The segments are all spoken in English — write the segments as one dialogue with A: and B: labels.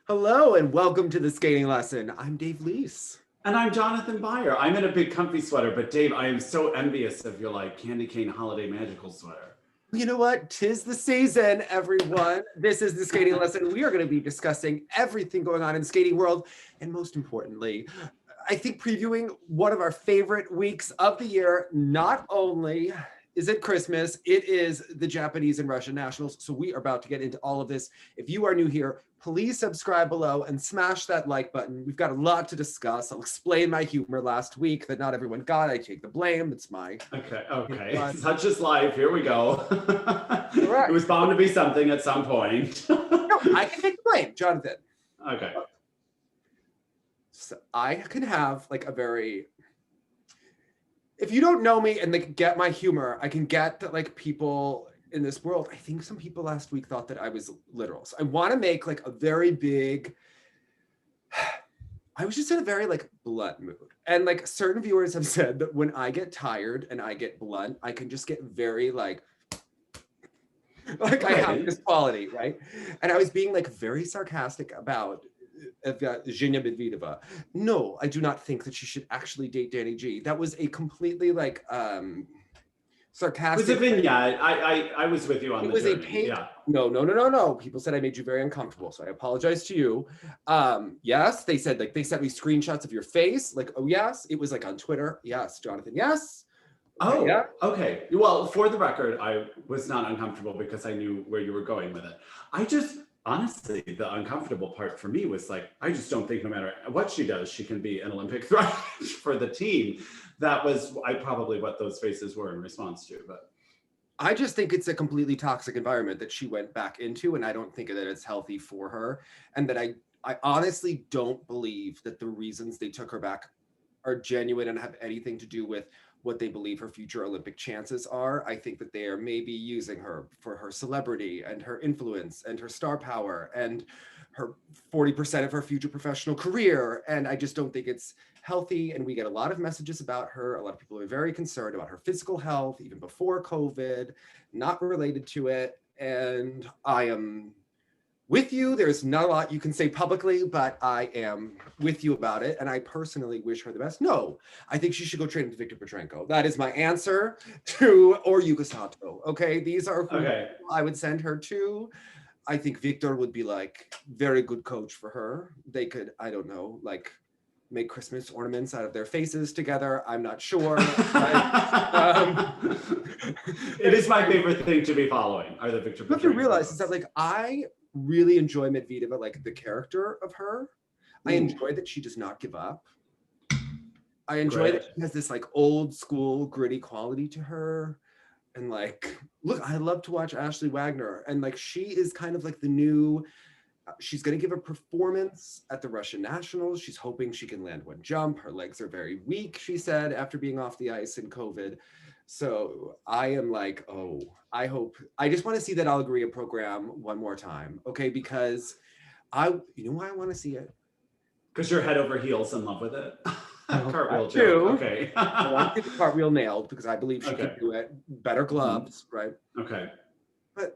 A: Hello and welcome to the skating lesson. I'm Dave Leese.
B: And I'm Jonathan Byer. I'm in a big comfy sweater, but Dave, I am so envious of your candy cane holiday magical sweater.
A: You know what? 'Tis the season, everyone. This is the skating lesson. We are going to be discussing everything going on in the skating world. And most importantly, I think previewing one of our favorite weeks of the year. Not only is it Christmas, it is the Japanese and Russian nationals. So we are about to get into all of this. If you are new here, please subscribe below and smash that like button. We've got a lot to discuss. I'll explain my humor last week that not everyone got. I take the blame. It's my...
B: Okay. Such is life. Here we go.
A: Correct.
B: It was bound to be something at some point.
A: No, I can take the blame, Jonathan.
B: Okay.
A: So I can have like a very... If you don't know me and like get my humor, I can get that like people in this world, I think some people last week thought that I was literal. So I want to make like a very big, I was just in a very like blunt mood. And like certain viewers have said that when I get tired and I get blunt, I can just get very like I have this quality, right? And I was being like very sarcastic about Zhenya Medvedeva. No, I do not think that she should actually date Danny G. That was a completely like sarcastic.
B: It was a vignette. I was with you on the journey. Yeah.
A: No. People said I made you very uncomfortable, so I apologize to you. Yes, they said like they sent me screenshots of your face. Like, oh yes, it was like on Twitter. Yes, Jonathan. Yes.
B: Oh, yeah. Okay. Well, for the record, I was not uncomfortable because I knew where you were going with it. Honestly, the uncomfortable part for me was like, I just don't think no matter what she does, she can be an Olympic threat for the team. That was probably what those faces were in response to. But
A: I just think it's a completely toxic environment that she went back into, and I don't think that it's healthy for her. And that I honestly don't believe that the reasons they took her back are genuine and have anything to do with what they believe her future Olympic chances are. I think that they are maybe using her for her celebrity and her influence and her star power and her 40% of her future professional career. And I just don't think it's healthy. And we get a lot of messages about her. A lot of people are very concerned about her physical health, even before COVID, not related to it. And I am with you. There's not a lot you can say publicly, but I am with you about it. And I personally wish her the best. No, I think she should go train with Victor Petrenko. That is my answer to, or Yuka Sato. Okay, these are who I would send her to. I think Victor would be like very good coach for her. They could, I don't know, like make Christmas ornaments out of their faces together. I'm not sure.
B: It is my favorite thing to be following. Are the Victor Petrenko?
A: What you realize is that like I really enjoy Medvedeva, like the character of her. I enjoy that she does not give up. I enjoy that she has this like old school gritty quality to her. And like, look, I love to watch Ashley Wagner. And like, she is kind of like the new, she's going to give a performance at the Russian Nationals. She's hoping she can land one jump. Her legs are very weak, she said, after being off the ice in COVID. So I am like, oh, I just want to see that Alegria program one more time, okay? Because you know why I want to see it?
B: Because you're head over heels in love with it. Cartwheel
A: joke.
B: Okay.
A: I want to get the cartwheel nailed because I believe she can do it. Better gloves, right?
B: Okay.
A: But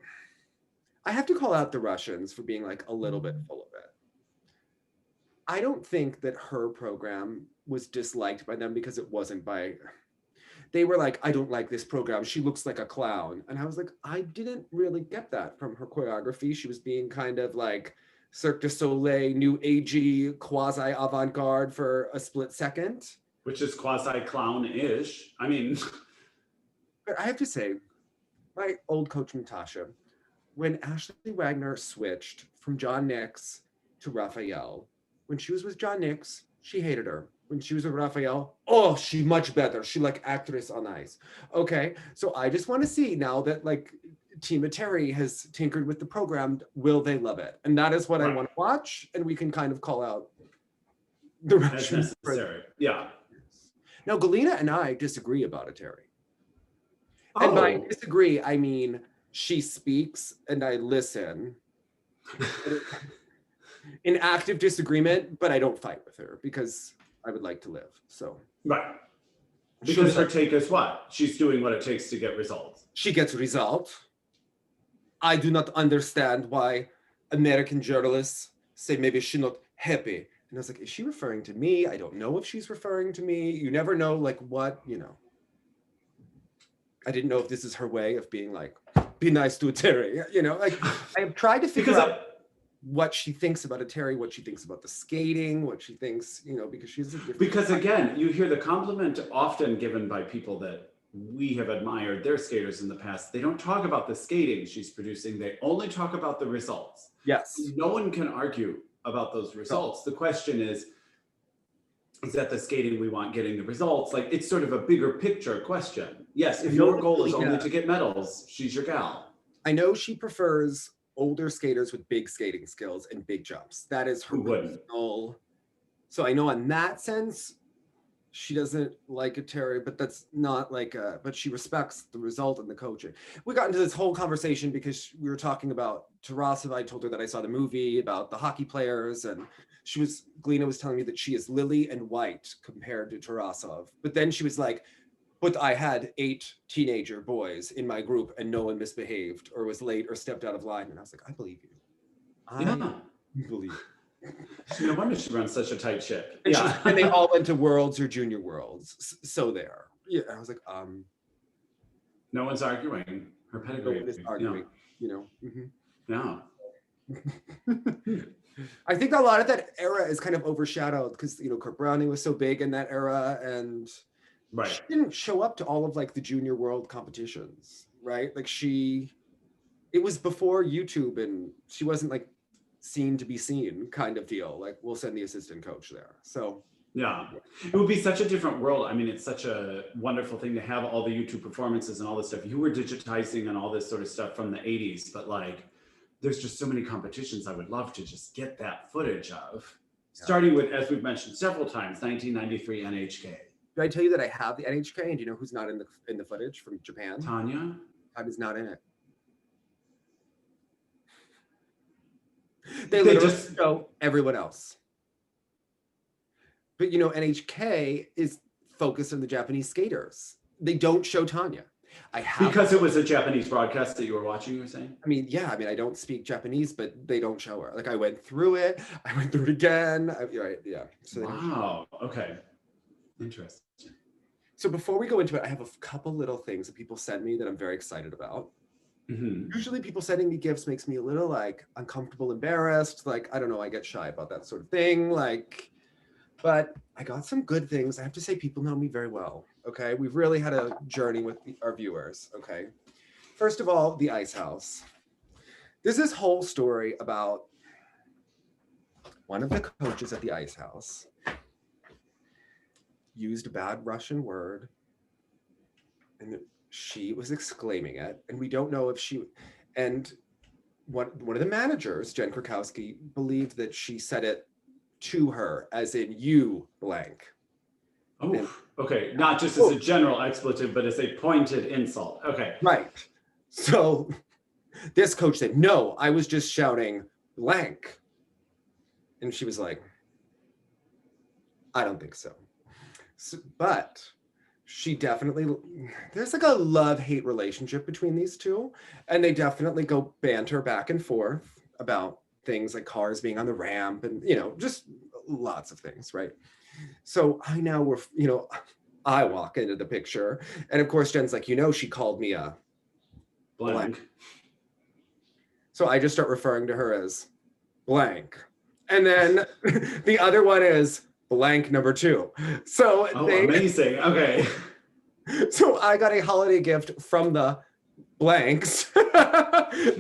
A: I have to call out the Russians for being like a little bit full of it. I don't think that her program was disliked by them because it wasn't by... They were like, I don't like this program. She looks like a clown. And I was like, I didn't really get that from her choreography. She was being kind of like Cirque du Soleil, new agey, quasi avant-garde for a split second.
B: Which is quasi clown-ish. I mean.
A: But I have to say, my old coach Natasha, when Ashley Wagner switched from John Nix to Raphael, when she was with John Nix, she hated her. When she was with Raphael, oh, she much better. She like actress on ice. Okay, so I just want to see now that like Tima Terry has tinkered with the program, will they love it? And that is what I want to watch, and we can kind of call out the Russians.
B: Necessary. Yeah.
A: Now, Galina and I disagree about a Terry. And by disagree, I mean she speaks and I listen. In active disagreement, but I don't fight with her because I would like to live. So
B: right. Because her take is what? She's doing what it takes to get results.
A: She gets results. I do not understand why American journalists say maybe she not happy. And I was like, is she referring to me? I don't know if she's referring to me. You never know, like, what, you know. I didn't know if this is her way of being like, be nice to a Terry. You know, like, I've tried to figure out what she thinks about a Terry, what she thinks about the skating, what she thinks, you know, because she's a different...
B: Because again, you hear the compliment often given by people that we have admired their skaters in the past. They don't talk about the skating she's producing. They only talk about the results.
A: Yes.
B: No one can argue about those results. The question is that the skating we want getting the results? Like, it's sort of a bigger picture question. Yes, if your goal is only to get medals, she's your gal.
A: I know she prefers older skaters with big skating skills and big jumps. That is her personal. So I know in that sense, she doesn't like a Terry, but that's not like but she respects the result and the coaching. We got into this whole conversation because we were talking about Tarasov. I told her that I saw the movie about the hockey players, and Glina was telling me that she is lily and white compared to Tarasov. But then she was like, but I had 8 teenager boys in my group and no one misbehaved or was late or stepped out of line. And I was like, I believe you. I believe you.
B: No wonder she runs such a tight ship.
A: And, and they all went to Worlds or Junior Worlds. So there. Yeah, I was like,
B: no one's arguing her pedigree.
A: No one is arguing, you know.
B: No.
A: I think a lot of that era is kind of overshadowed because, you know, Kurt Browning was so big in that era, and she didn't show up to all of like the Junior World competitions, right? Like it was before YouTube, and she wasn't like seen to be seen kind of deal. Like, we'll send the assistant coach there. So
B: yeah, it would be such a different world. I mean, it's such a wonderful thing to have all the YouTube performances and all this stuff. You were digitizing and all this sort of stuff from the 80s, but like, there's just so many competitions I would love to just get that footage of. Starting with, as we've mentioned several times, 1993 NHK.
A: Did I tell you that I have the NHK, and do you know who's not in the footage from Japan?
B: Tanya?
A: Tanya's not in it. They literally just show everyone else. But you know, NHK is focused on the Japanese skaters. They don't show Tanya.
B: Because it was a Japanese broadcast that you were watching, you were saying?
A: I mean, I don't speak Japanese, but they don't show her. Like, I went through it again. Yeah. So
B: wow. Okay. Interesting.
A: So before we go into it, I have a couple little things that people send me that I'm very excited about. Usually people sending me gifts makes me a little like uncomfortable, embarrassed. Like, I don't know, I get shy about that sort of thing. Like, but I got some good things. I have to say, people know me very well. Okay. We've really had a journey with our viewers. Okay. First of all, the Ice House. There's this whole story about one of the coaches at the Ice House used a bad Russian word, and she was exclaiming it, and we don't know if one of the managers, Jen Krakowski, believed that she said it to her, as in you blank.
B: Oh, okay. Not just as a general expletive, but as a pointed insult. Okay.
A: Right. So this coach said, no, I was just shouting blank. And she was like, I don't think so. But she definitely, there's like a love-hate relationship between these two. And they definitely go banter back and forth about things like cars being on the ramp and, you know, just lots of things, right? So I walk into the picture, and of course Jen's like, she called me a blank. So I just start referring to her as blank. And then the other one is blank number 2. So
B: amazing. Okay.
A: So I got a holiday gift from the blanks.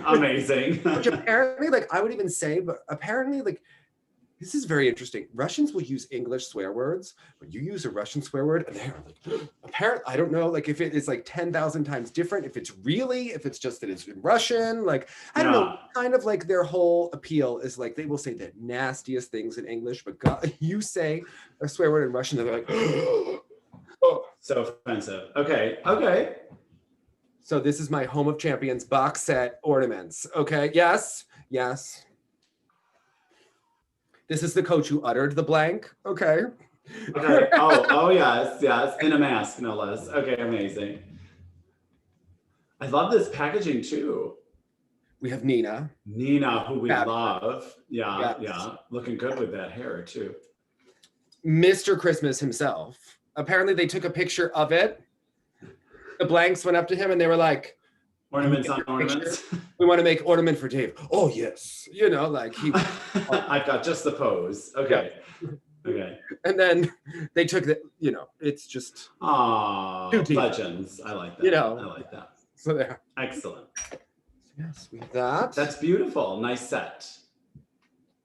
B: Amazing.
A: Which apparently, like, I would even say, but apparently, like, this is very interesting. Russians will use English swear words, but you use a Russian swear word, and they're like, apparently, I don't know, like, if it is like 10,000 times different, if it's just that it's in Russian, like, I don't know, kind of like their whole appeal is like, they will say the nastiest things in English, but God, you say a swear word in Russian, they're like, oh.
B: So offensive. Okay.
A: So this is my Home of Champions box set ornaments. Okay, yes. This is the coach who uttered the blank. Okay.
B: Oh yes. In a mask, no less. Okay, amazing. I love this packaging too.
A: We have Nina.
B: Nina, who we
A: Fabulous.
B: love. Yeah,
A: Yes.
B: yeah. Looking good with that hair, too.
A: Mr. Christmas himself. Apparently, they took a picture of it. The blanks went up to him and they were like,
B: ornaments on ornaments.
A: We want to make ornament for Dave. Oh, yes. You know, like he.
B: I've got just the pose. Okay. Yeah. Okay.
A: And then they took the, you know, it's just.
B: Oh, legends. I like that.
A: You know.
B: I like that.
A: So there.
B: Excellent.
A: Yes, we have that.
B: That's beautiful. Nice set.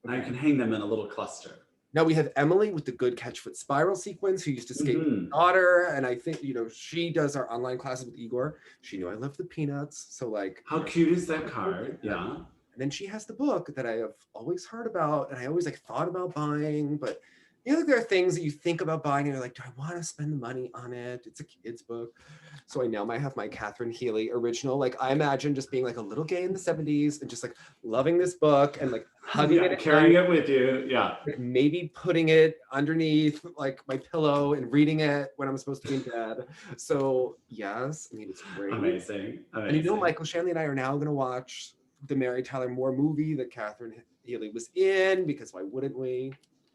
B: Now you can hang them in a little cluster.
A: Now we have Emily with the good catchfoot spiral sequence, who used to skate with her daughter. And I think, you know, she does our online classes with Igor. She knew I love the peanuts. So like.
B: How cute is that card? Yeah.
A: And then she has the book that I have always heard about. And I always like thought about buying, but you know, like there are things that you think about buying and you're like, do I want to spend the money on it? It's a kid's book. So I now might have my Catherine Healy original. Like I imagine just being like a little gay in the 70s and just like loving this book and like hugging it.
B: Carrying it with you. Yeah.
A: Like maybe putting it underneath like my pillow and reading it when I'm supposed to be in bed. So yes, I mean, it's great.
B: Amazing.
A: And you know, Michael Shanley and I are now going to watch the Mary Tyler Moore movie that Catherine Healy was in, because why wouldn't we?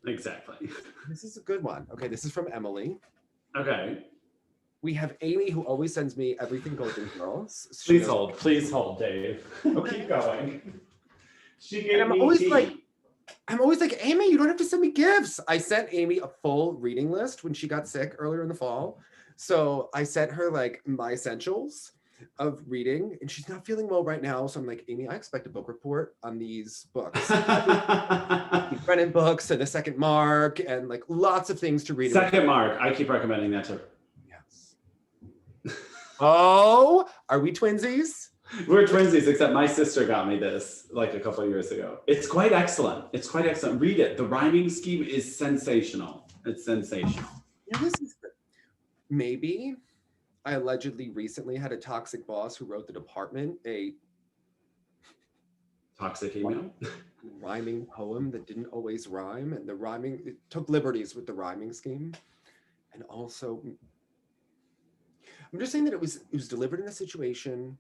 B: Exactly.
A: This is a good one. Okay, this is from Emily.
B: Okay.
A: We have Amy, who always sends me everything Golden Girls.
B: Please hold, Dave. Keep going. She gave
A: and I'm always like, Amy, you don't have to send me gifts. I sent Amy a full reading list when she got sick earlier in the fall. So I sent her like my essentials of reading, and she's not feeling well right now. So I'm like, Amy, I expect a book report on these books. Brennan books and The Second Mark and like lots of things to read.
B: Second Mark, I keep recommending that too.
A: Yes. Oh, are we twinsies?
B: We're twinsies, except my sister got me this like a couple of years ago. It's quite excellent. It's quite excellent. Read it. The rhyming scheme is sensational. It's sensational.
A: Yeah, this is good. Maybe I allegedly recently had a toxic boss who wrote the department a
B: toxic email
A: rhyming poem that didn't always rhyme, and it took liberties with the rhyming scheme. And also, I'm just saying that it was delivered in a situation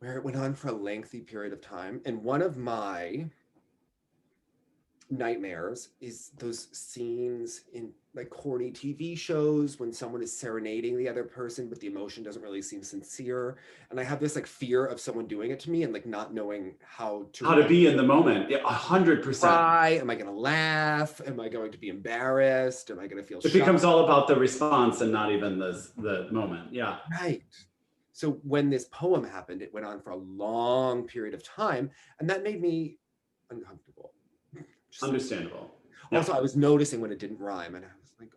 A: where it went on for a lengthy period of time. And one of my nightmares is those scenes in like corny TV shows when someone is serenading the other person, but the emotion doesn't really seem sincere. And I have this like fear of someone doing it to me and like not knowing how to
B: be in the moment. 100%.
A: Cry? Am I going to laugh? Am I going to be embarrassed? Am I going to feel shocked?
B: It becomes all about the response and not even the moment. Yeah.
A: Right. So when this poem happened, it went on for a long period of time, and that made me uncomfortable.
B: Understandable.
A: Also, I was noticing when it didn't rhyme, and I was like,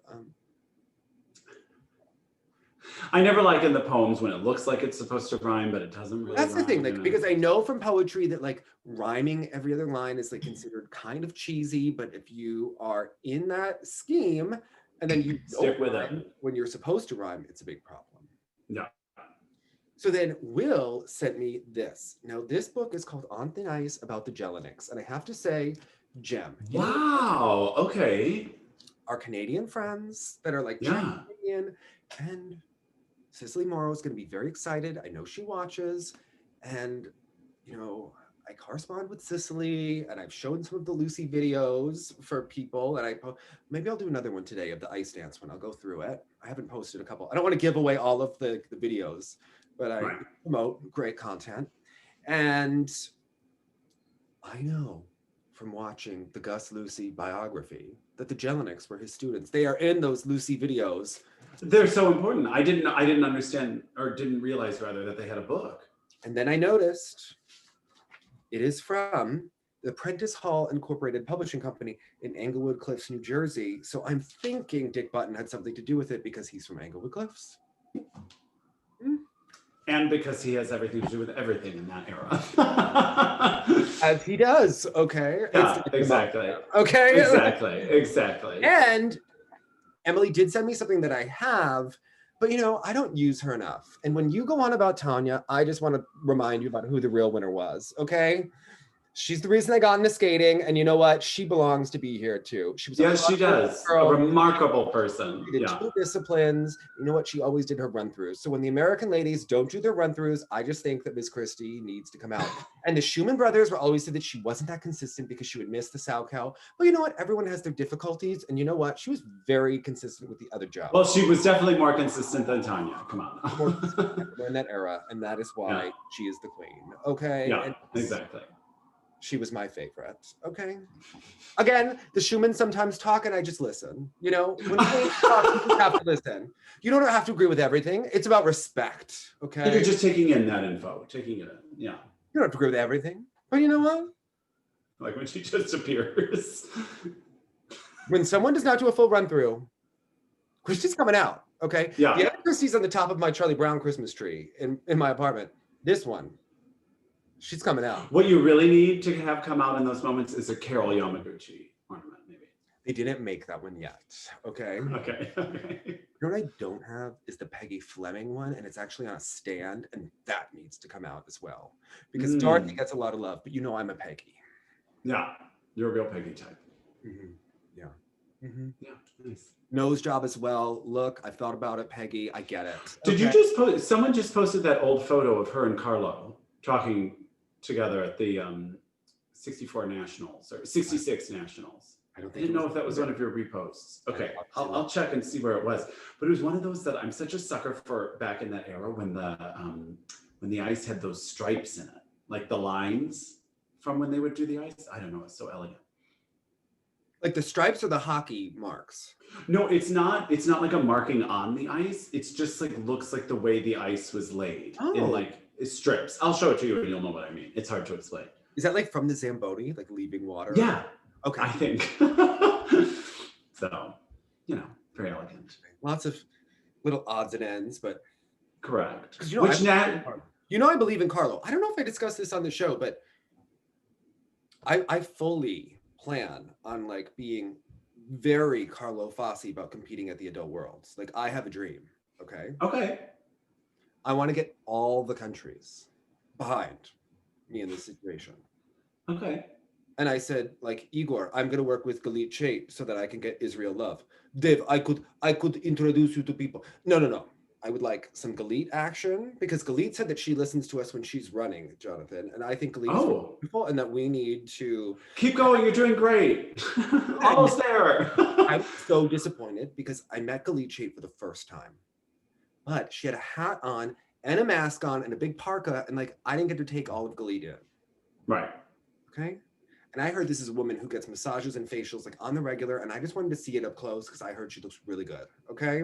B: I never like in the poems when it looks like it's supposed to rhyme, but it doesn't really.
A: That's
B: rhyme,
A: the thing, like,
B: you know?
A: because I know from poetry that like rhyming every other line is like considered kind of cheesy, but if you are in that scheme and then you
B: stick with
A: rhyme
B: it
A: when you're supposed to rhyme, it's a big problem.
B: Yeah.
A: So then Will sent me this. Now this book is called On Thin Ice about the Jelinek, and I have to say, gem.
B: Wow. Okay.
A: Our Canadian friends that are like Canadian, and Cicely Morrow is going to be very excited. I know she watches, and you know, I correspond with Cicely, and I've shown some of the Lucy videos for people, and maybe I'll do another one today of the ice dance one. I'll go through it. I haven't posted a couple. I don't want to give away all of the videos, but I promote great content. And I know from watching the Gus Lucy biography that the Jelineks were his students. They are in those Lucy videos.
B: They're so important. I didn't understand, or didn't realize rather, that they had a book.
A: And then I noticed it is from the Prentice Hall Incorporated Publishing Company in Englewood Cliffs, New Jersey. So I'm thinking Dick Button had something to do with it because he's from Englewood Cliffs.
B: And because he has everything to do with everything in that era.
A: As he does, okay?
B: Yeah, exactly.
A: Okay?
B: Exactly.
A: And Emily did send me something that I have, but you know, I don't use her enough. And when you go on about Tanya, I just want to remind you about who the real winner was, okay? She's the reason I got into skating, and you know what? She belongs to be here too. She was
B: yes, she does.
A: Girl.
B: A remarkable person.
A: She did 2 disciplines. You know what? She always did her run-throughs. So when the American ladies don't do their run-throughs, I just think that Miss Kristi needs to come out. And the Schumann brothers were always said that she wasn't that consistent because she would miss the Saukow. But you know what? Everyone has their difficulties, and you know what? She was very consistent with the other jobs.
B: Well, she was definitely more consistent than Tanya. Come on.
A: We're in that era, and that is why she is the queen. Okay.
B: Yeah,
A: and
B: exactly.
A: She was my favorite. Okay. Again, the Schumann sometimes talk and I just listen. You know, when they talk, you just have to listen. You don't have to agree with everything. It's about respect. Okay.
B: You're just taking in that info, taking it in. Yeah.
A: You don't have to agree with everything. But you know what?
B: Like when she just appears.
A: When someone does not do a full run through, Kristi's coming out. Okay.
B: Yeah.
A: The other Kristi's on the top of my Charlie Brown Christmas tree in my apartment. This one. She's coming out.
B: What you really need to have come out in those moments is a Carol Yamaguchi ornament, maybe.
A: They didn't make that one yet. Okay.
B: Okay.
A: You know what I don't have is the Peggy Fleming one, and it's actually on a stand, and that needs to come out as well. Because Dorothy gets a lot of love, but you know I'm a Peggy.
B: Yeah, you're a real Peggy type.
A: Mm-hmm. Yeah. Mm-hmm.
B: Yeah, nice.
A: Nose job as well. Look, I've thought about it, Peggy. I get it.
B: Did you just post? Someone just posted that old photo of her and Carlo talking together at the 64 Nationals or 66 Nationals. I didn't know if that was one of your reposts. Okay, I'll check and see where it was. But it was one of those that I'm such a sucker for back in that era when the ice had those stripes in it, like the lines from when they would do the ice. I don't know, it's so elegant.
A: Like the stripes or the hockey marks?
B: No, it's not like a marking on the ice. It's just like looks like the way the ice was laid in like strips. I'll show it to you and you'll know what I mean. It's hard to explain.
A: Is that like from the Zamboni, like leaving water?
B: Yeah.
A: Okay.
B: I think. So, you know, very elegant.
A: Lots of little odds and ends, but.
B: Correct.
A: You know, I believe in Carlo. I don't know if I discussed this on the show, but I fully plan on like being very Carlo Fassi about competing at the Adult Worlds. Like I have a dream. Okay.
B: Okay.
A: I want to get all the countries behind me in this situation.
B: Okay.
A: And I said, like, Igor, I'm going to work with Galit Chait so that I can get Israel love. Dave, I could introduce you to people. No. I would like some Galit action because Galit said that she listens to us when she's running, Jonathan. And I think Galit is wonderful and that we need to...
B: Keep going. You're doing great. Almost there.
A: I'm so disappointed because I met Galit Chait for the first time. But she had a hat on and a mask on and a big parka. And like, I didn't get to take all of Galit in.
B: Right.
A: Okay. And I heard this is a woman who gets massages and facials like on the regular. And I just wanted to see it up close because I heard she looks really good. Okay.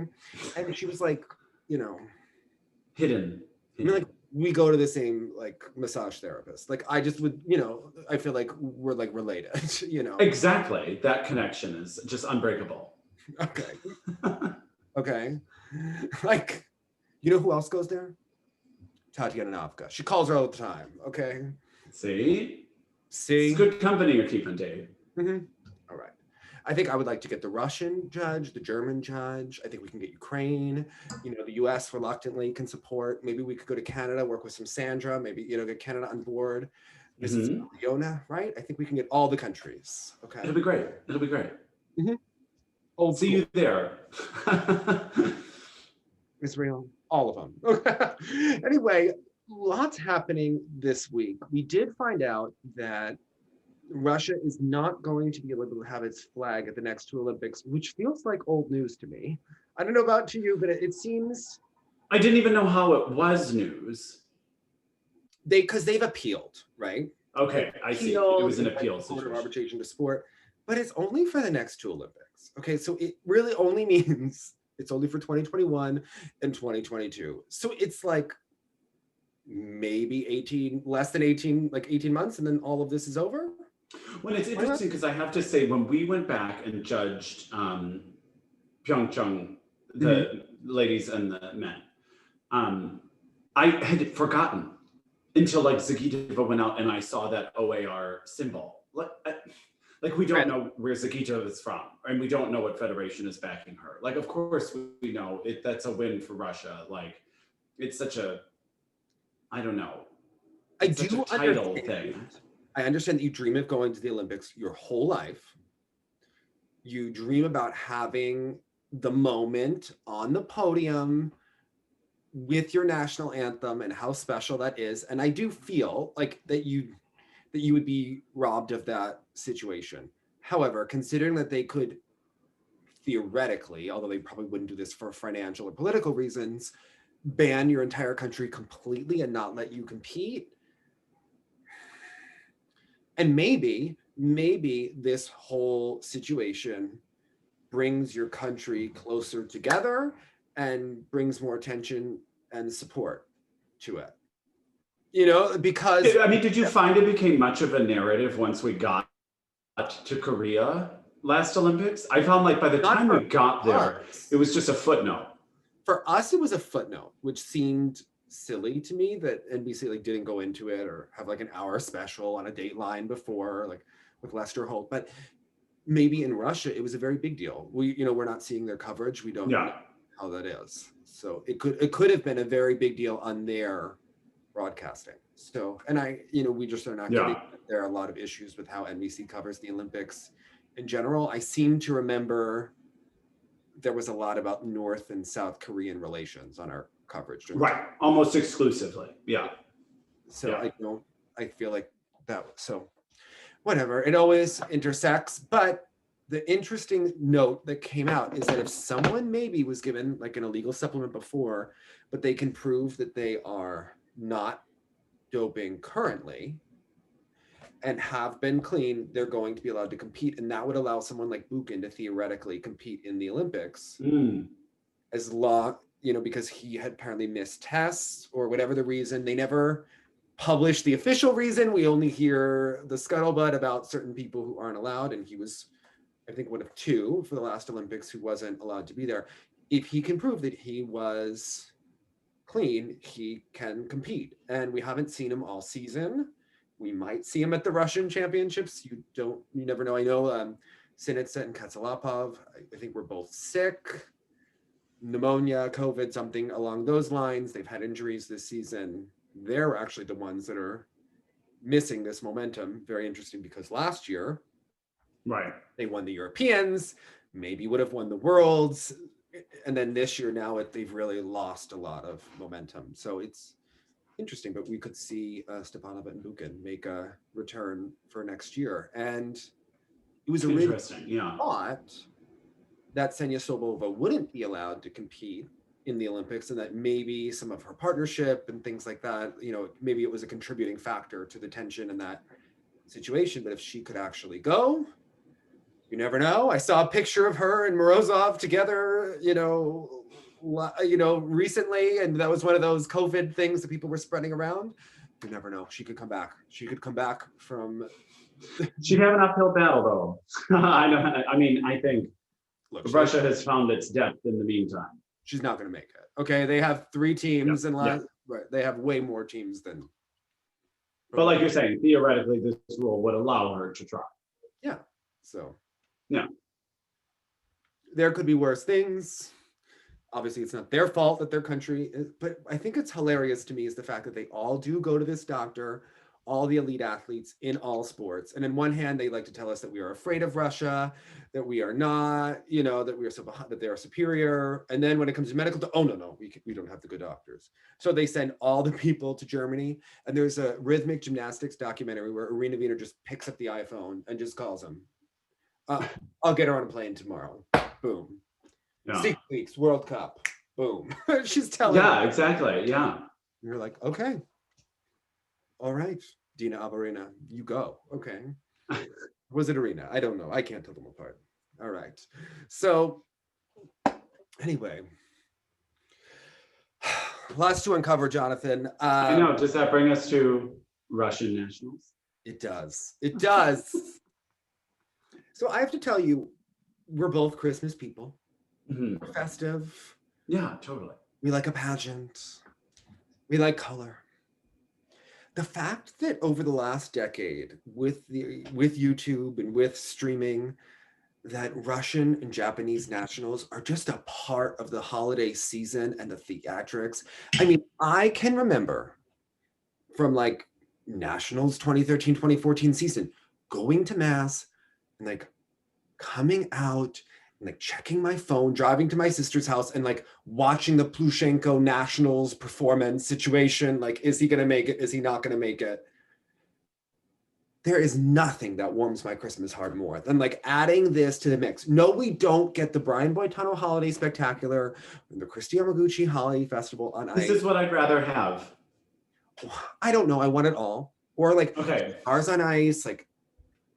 A: And she was like, you know.
B: Hidden.
A: I mean, like, we go to the same like massage therapist. Like I just would, you know, I feel like we're like related, you know.
B: Exactly. That connection is just unbreakable.
A: Okay. Okay. Like, you know who else goes there? Tatiana Navka. She calls her all the time. Okay.
B: See?
A: It's
B: good company you're keeping, Dave.
A: Mm-hmm. All right. I think I would like to get the Russian judge, the German judge. I think we can get Ukraine. You know, the US reluctantly can support. Maybe we could go to Canada, work with some Sandra, maybe, you know, get Canada on board. This is Leona, right? I think we can get all the countries. Okay.
B: It'll be great. It'll be great.
A: Mm-hmm.
B: I'll see you there.
A: Israel, all of them. Anyway, lots happening this week. We did find out that Russia is not going to be able to have its flag at the next two Olympics, which feels like old news to me. I don't know about to you, but it seems...
B: I didn't even know how it was news.
A: Because they've appealed, right?
B: Okay, I see. It was an appeal situation.
A: Arbitration to sport, but it's only for the next two Olympics. Okay, so it really only means it's only for 2021 and 2022. So it's like maybe less than 18 months, and then all of this is over.
B: Well, it's interesting because I have to say, when we went back and judged Pyeongchang, the ladies and the men, I had forgotten until like Zagitova went out and I saw that OAR symbol. Like we don't know where Zagitova is from, and we don't know what federation is backing her. Like, of course we know that's a win for Russia. Like, it's such a, I don't know.
A: I do understand I understand that you dream of going to the Olympics your whole life. You dream about having the moment on the podium with your national anthem and how special that is. And I do feel like that you would be robbed of that situation. However, considering that they could theoretically, although they probably wouldn't do this for financial or political reasons, ban your entire country completely and not let you compete. And maybe this whole situation brings your country closer together and brings more attention and support to it. You know, because
B: I mean, did you find it became much of a narrative once we got to Korea last Olympics? I found like by the time we got there, it was just a footnote.
A: For us, it was a footnote, which seemed silly to me that NBC like didn't go into it or have like an hour special on a Dateline before, like with Lester Holt. But maybe in Russia, it was a very big deal. We're not seeing their coverage. We don't know how that is. So it could have been a very big deal on their broadcasting. So, and we just are not getting, there are a lot of issues with how NBC covers the Olympics in general. I seem to remember there was a lot about North and South Korean relations on our coverage.
B: Right, almost exclusively, yeah.
A: So I feel like that, so whatever, it always intersects. But the interesting note that came out is that if someone maybe was given like an illegal supplement before, but they can prove that they are not doping currently and have been clean, they're going to be allowed to compete. And that would allow someone like Buchan to theoretically compete in the Olympics as long, because he had apparently missed tests or whatever the reason. They never published the official reason. We only hear the scuttlebutt about certain people who aren't allowed. And he was, I think, one of two for the last Olympics who wasn't allowed to be there. If he can prove that he was clean, he can compete. And we haven't seen him all season. We might see him at the Russian championships. You never know. I know Sinitsa and Katsalapov, I think were both sick. Pneumonia, COVID, something along those lines. They've had injuries this season. They're actually the ones that are missing this momentum. Very interesting because last year, they won the Europeans, maybe would have won the Worlds. And then this year now they've really lost a lot of momentum. So it's interesting, but we could see Stepanova and Buchan make a return for next year. And it was originally thought that Ksenia Sobova wouldn't be allowed to compete in the Olympics, and that maybe some of her partnership and things like that, maybe it was a contributing factor to the tension in that situation. But if she could actually go, you never know. I saw a picture of her and Morozov together, recently, and that was one of those COVID things that people were spreading around. You never know. She could come back. She could come back from.
B: She'd have an uphill battle, though. I think Russia has found its depth in the meantime.
A: She's not going to make it. Okay, they have 3 teams, and they have way more teams than.
B: But like you're saying, theoretically, this rule would allow her to try.
A: Yeah. So.
B: Yeah.
A: There could be worse things. Obviously, it's not their fault that their country is, but I think it's hilarious to me is the fact that they all do go to this doctor, all the elite athletes in all sports. And in one hand, they like to tell us that we are afraid of Russia, that we are not, that we are so behind, that they are superior. And then when it comes to medical, no, we don't have the good doctors. So they send all the people to Germany. And there's a rhythmic gymnastics documentary where Irina Wiener just picks up the iPhone and just calls them. I'll get her on a plane tomorrow. Boom. 6 weeks, World Cup. Boom. She's telling
B: me. Exactly. Yeah.
A: You're like, okay. All right, Dina Abarina, you go. Okay. Was it Arena? I don't know. I can't tell them apart. All right. So anyway, lots to uncover, Jonathan.
B: I know. Does that bring us to Russian nationals?
A: It does. It does. So I have to tell you, we're both Christmas people. We're festive.
B: Yeah, totally.
A: We like a pageant. We like color. The fact that over the last decade, with YouTube and with streaming, that Russian and Japanese nationals are just a part of the holiday season and the theatrics. I mean, I can remember from like Nationals 2013-2014 season, going to mass and like coming out and like checking my phone, driving to my sister's house and like watching the Plushenko Nationals performance situation. Like, is he going to make it? Is he not going to make it? There is nothing that warms my Christmas heart more than like adding this to the mix. No, we don't get the Brian Boitano Holiday Spectacular, the Kristi Yamaguchi Holiday Festival on
B: This
A: ice.
B: is what I'd rather have.
A: I don't know. I want it all. Or like
B: Okay.
A: Stars on Ice, like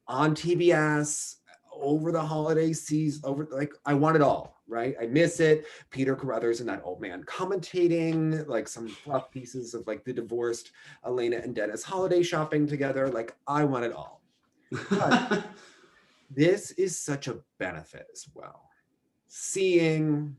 A: on TBS over the holiday season, over like I want it all, right? I miss it. Peter Carruthers and that old man commentating, like some rough pieces of like the divorced Elena and Dennis holiday shopping together. Like I want it all. But this is such a benefit as well. Seeing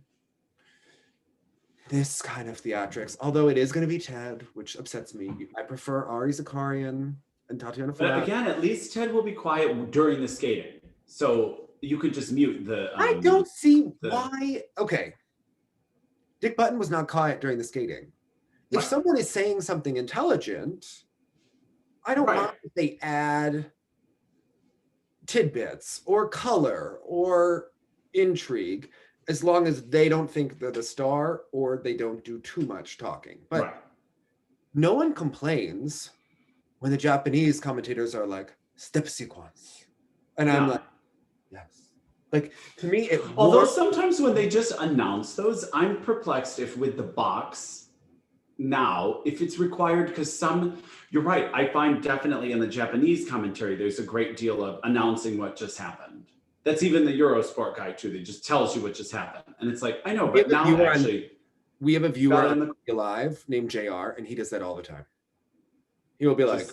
A: this kind of theatrics, although it is going to be Ted, which upsets me. I prefer Ari Zakarian and Tatiana
B: But
A: Flat.
B: again, at least Ted will be quiet during the skating. So you could just mute the...
A: I don't see why... Okay. Dick Button was not quiet during the skating. If someone is saying something intelligent, I don't mind if they add tidbits or color or intrigue, as long as they don't think they're the star or they don't do too much talking. But no one complains when the Japanese commentators are like, step sequence. And I'm like, yes. Like, to me, it...
B: Although sometimes when they just announce those, I'm perplexed if with the box now, if it's required, because you're right, I find definitely in the Japanese commentary, there's a great deal of announcing what just happened. That's even the Eurosport guy too. They just tells you what just happened. And it's like, I know, but now actually...
A: We have a viewer on Live named JR, and he does that all the time. He will be like,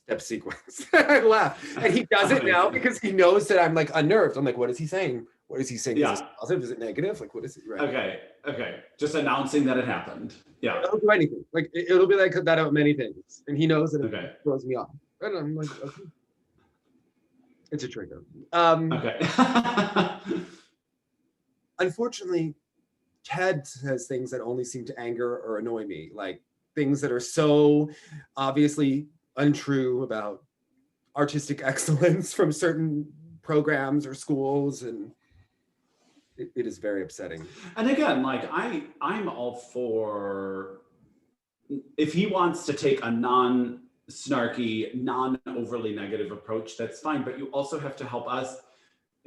A: step sequence. I laugh. And he does it now because he knows that I'm like unnerved. I'm like, what is he saying? What is he saying?
B: Yeah.
A: Is it positive? Is it negative? Like, what is it? Right.
B: Okay. Just announcing that it happened. Yeah.
A: It'll do anything. Like, it'll be like that about many things. And he knows that it throws me off. And I'm like, okay. It's a trigger. Unfortunately, Ted says things that only seem to anger or annoy me, like things that are so obviously untrue about artistic excellence from certain programs or schools, and it is very upsetting.
B: And again, like I'm all for, if he wants to take a non-snarky, non-overly negative approach, that's fine, but you also have to help us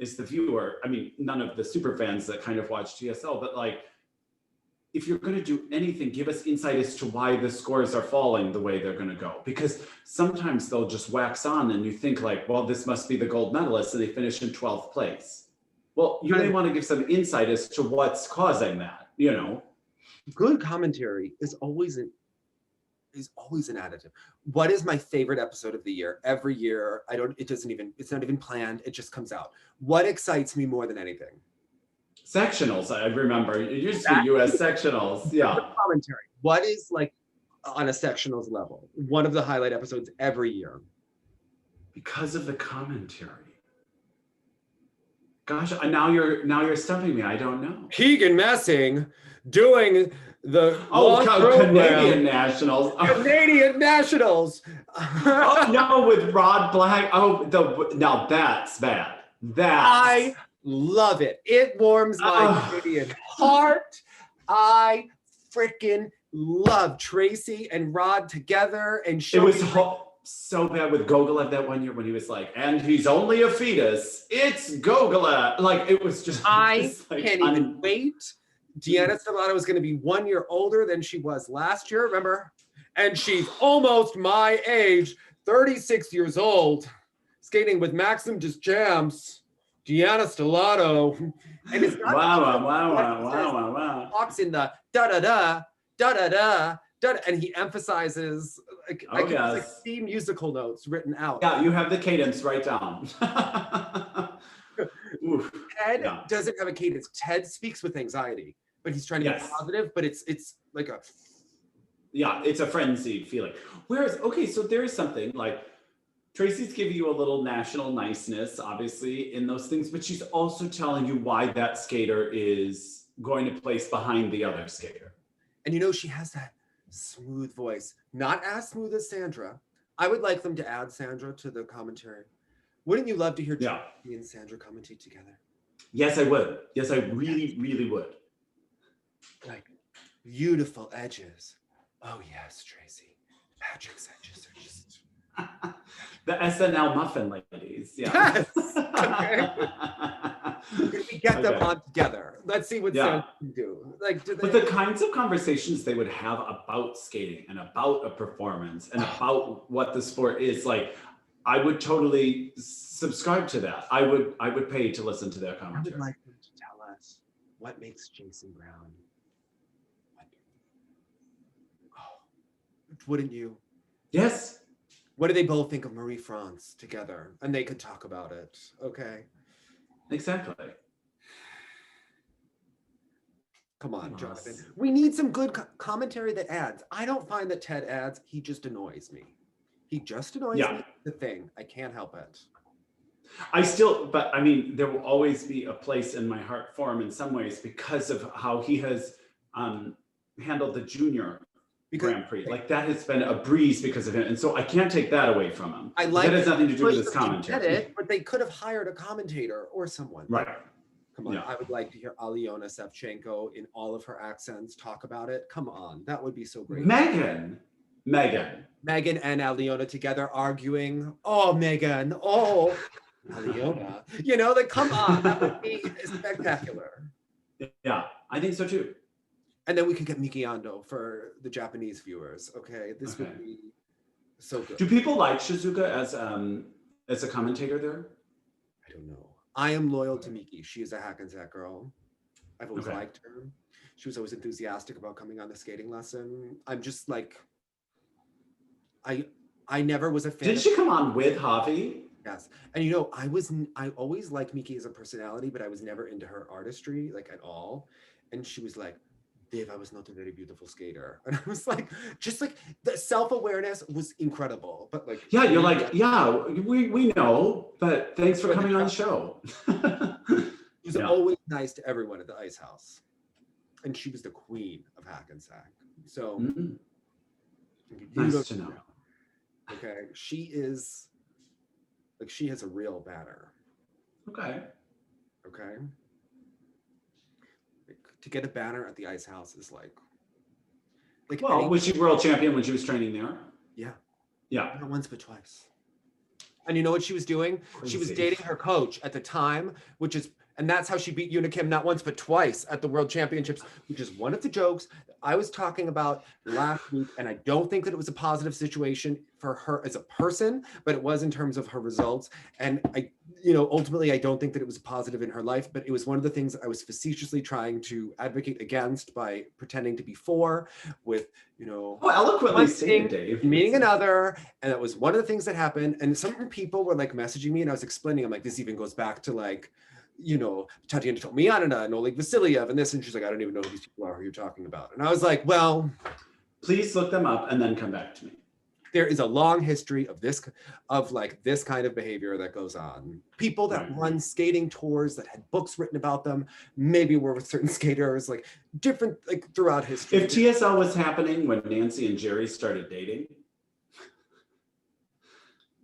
B: as the viewer. I mean, none of the super fans that kind of watch TSL, but like, if you're going to do anything, give us insight as to why the scores are falling the way they're going to go. Because sometimes they'll just wax on and you think like, well, this must be the gold medalist and they finish in 12th place. Well, you may want to give some insight as to what's causing that, you know?
A: Good commentary is always an additive. What is my favorite episode of the year? Every year, it's not even planned. It just comes out. What excites me more than anything?
B: Sectionals, I remember. It used to be US sectionals. Yeah.
A: Commentary. What is like on a sectionals level? One of the highlight episodes every year.
B: Because of the commentary. Gosh, now you're stumping me. I don't know.
A: Keegan Messing doing the
B: Canadian Nationals.
A: Canadian Nationals.
B: Oh no, with Rod Black. Now that's bad.
A: I love it. It warms my Canadian heart. I freaking love Tracy and Rod together, and
B: it was so bad with Gogolev that one year when he was like, and he's only a fetus. It's Gogolev. Like, it was just...
A: I can't even wait. Deanna Stellato is going to be 1 year older than she was last year, remember? And she's almost my age, 36 years old, skating with Maxim Deschamps, Deanna Stellato. And it's not...
B: Wow.
A: Talks in the da-da-da, da-da-da, and he emphasizes like C musical notes written out.
B: Yeah, you have the cadence right down.
A: Ted doesn't have a cadence. Ted speaks with anxiety, but he's trying to be positive, but it's like a...
B: Yeah, it's a frenzy feeling. Whereas, okay, so there's something like Tracy's giving you a little national niceness, obviously, in those things, but she's also telling you why that skater is going to place behind the other skater.
A: And you know, she has that smooth voice, not as smooth as Sandra, I would like them to add Sandra to the commentary. Wouldn't you love to hear
B: Yeah.
A: Tracy and Sandra commentate together?
B: Yes, I would. Yes, I really, really would.
A: Like beautiful edges. Oh yes, Tracy. Patrick's edges are just
B: The SNL muffin ladies. Yeah.
A: Yes. Okay. We get them on together. Let's see what Sandra can do. Like, do they...
B: But the kinds of conversations they would have about skating and about a performance and about what the sport is, like, I would totally subscribe to that. I would pay to listen to their commentary.
A: I would like them to tell us what makes Jason Brown. Wouldn't you?
B: Yes.
A: What do they both think of Marie France together? And they could talk about it. Okay.
B: Exactly.
A: Come on, Jonathan. We need some good commentary that adds. I don't find that Ted adds. He just annoys me. He just annoys me. The thing. I can't help it.
B: But I mean, there will always be a place in my heart for him in some ways because of how he has handled the junior Grand Prix. Like, that has been a breeze because of him. And so I can't take that away from him. That has nothing to do with his commentary.
A: But they could have hired a commentator or someone.
B: Right.
A: Come on. I would like to hear Alyona Sevchenko in all of her accents talk about it. Come on. That would be so great.
B: Megan
A: and Alyona together arguing. Oh, Megan. Oh, Alyona. You know, like, come on. That would be spectacular.
B: Yeah, I think so too.
A: And then we could get Miki Ando for the Japanese viewers. Okay, this would be so good.
B: Do people like Shizuka as a commentator there?
A: I don't know. I am loyal to Miki. She is a Hackensack girl. I've always liked her. She was always enthusiastic about coming on the skating lesson. I'm just like, I never was a fan.
B: Did she come on with Javi?
A: Yes. And you know, I always liked Miki as a personality, but I was never into her artistry, like, at all. And she was like, Dave, I was not a very beautiful skater. And I was like, just like the self-awareness was incredible. But like,
B: yeah, you're like, yeah, we know, but thanks for coming on the show.
A: She was always nice to everyone at the Ice House. And she was the queen of Hackensack. So
B: nice to know.
A: Okay. She is like, she has a real banner. Okay. To get a banner at the Ice House is like
B: well, was she world champion when she was training there?
A: Yeah.
B: Not
A: once but twice. And you know what she was doing? Crazy. She was dating her coach at the time, and that's how she beat Yuna Kim not once but twice at the World Championships, which is one of the jokes that I was talking about last week. And I don't think that it was a positive situation for her as a person, but it was in terms of her results. And ultimately, I don't think that it was positive in her life, but it was one of the things that I was facetiously trying to advocate against by pretending to be for, with,
B: eloquently stated, Dave.
A: Meeting another. And that was one of the things that happened. And some people were like messaging me, and I was explaining, I'm like, this even goes back to like, Tatiana Tomianina and Oleg Vasilyev and this, and she's like, I don't even know who these people are who you're talking about. And I was like, well,
B: please look them up and then come back to me.
A: There is a long history of this kind of behavior that goes on. People that run skating tours that had books written about them, maybe were with certain skaters, like different, like throughout history.
B: If TSL was happening when Nancy and Jerry started dating,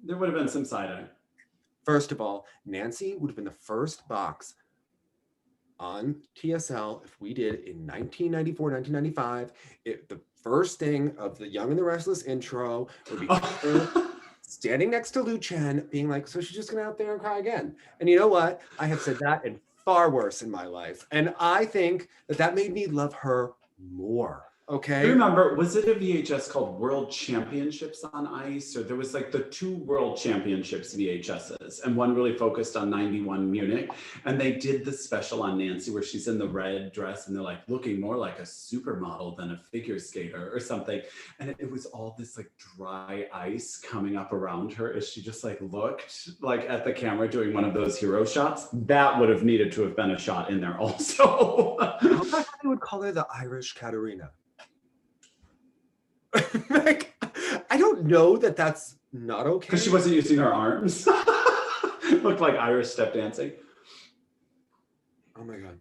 B: there would have been some side-eye.
A: First of all, Nancy would have been the first box on TSL if we did in 1994, 1995. The first thing of the Young and the Restless intro would be her standing next to Lu Chen being like, so she's just going to out there and cry again. And you know what? I have said that and far worse in my life. And I think that made me love her more. Okay.
B: I remember, was it a VHS called World Championships on Ice? Or there was like the 2 World Championships VHSs, and one really focused on 91 Munich. And they did the special on Nancy where she's in the red dress and they're like looking more like a supermodel than a figure skater or something. And it was all this like dry ice coming up around her as she just like looked like at the camera doing one of those hero shots. That would have needed to have been a shot in there also.
A: I would call her the Irish Katerina. Like, I don't know that that's not okay.
B: Because she wasn't using her arms. Looked like Irish step dancing.
A: Oh my God.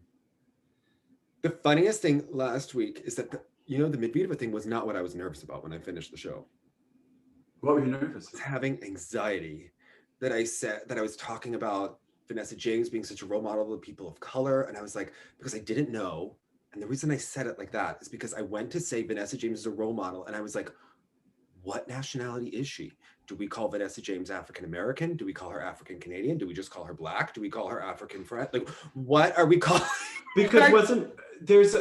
A: The funniest thing last week is that the Midvedeva thing was not what I was nervous about when I finished the show.
B: What were you nervous?
A: Having anxiety that I was talking about Vanessa James being such a role model of people of color. And I was like, because I didn't know. And the reason I said it like that is because I went to say Vanessa James is a role model. And I was like, what nationality is she? Do we call Vanessa James African-American? Do we call her African-Canadian? Do we just call her Black? Do we call her African-French? Like, what are we calling?
B: Because there's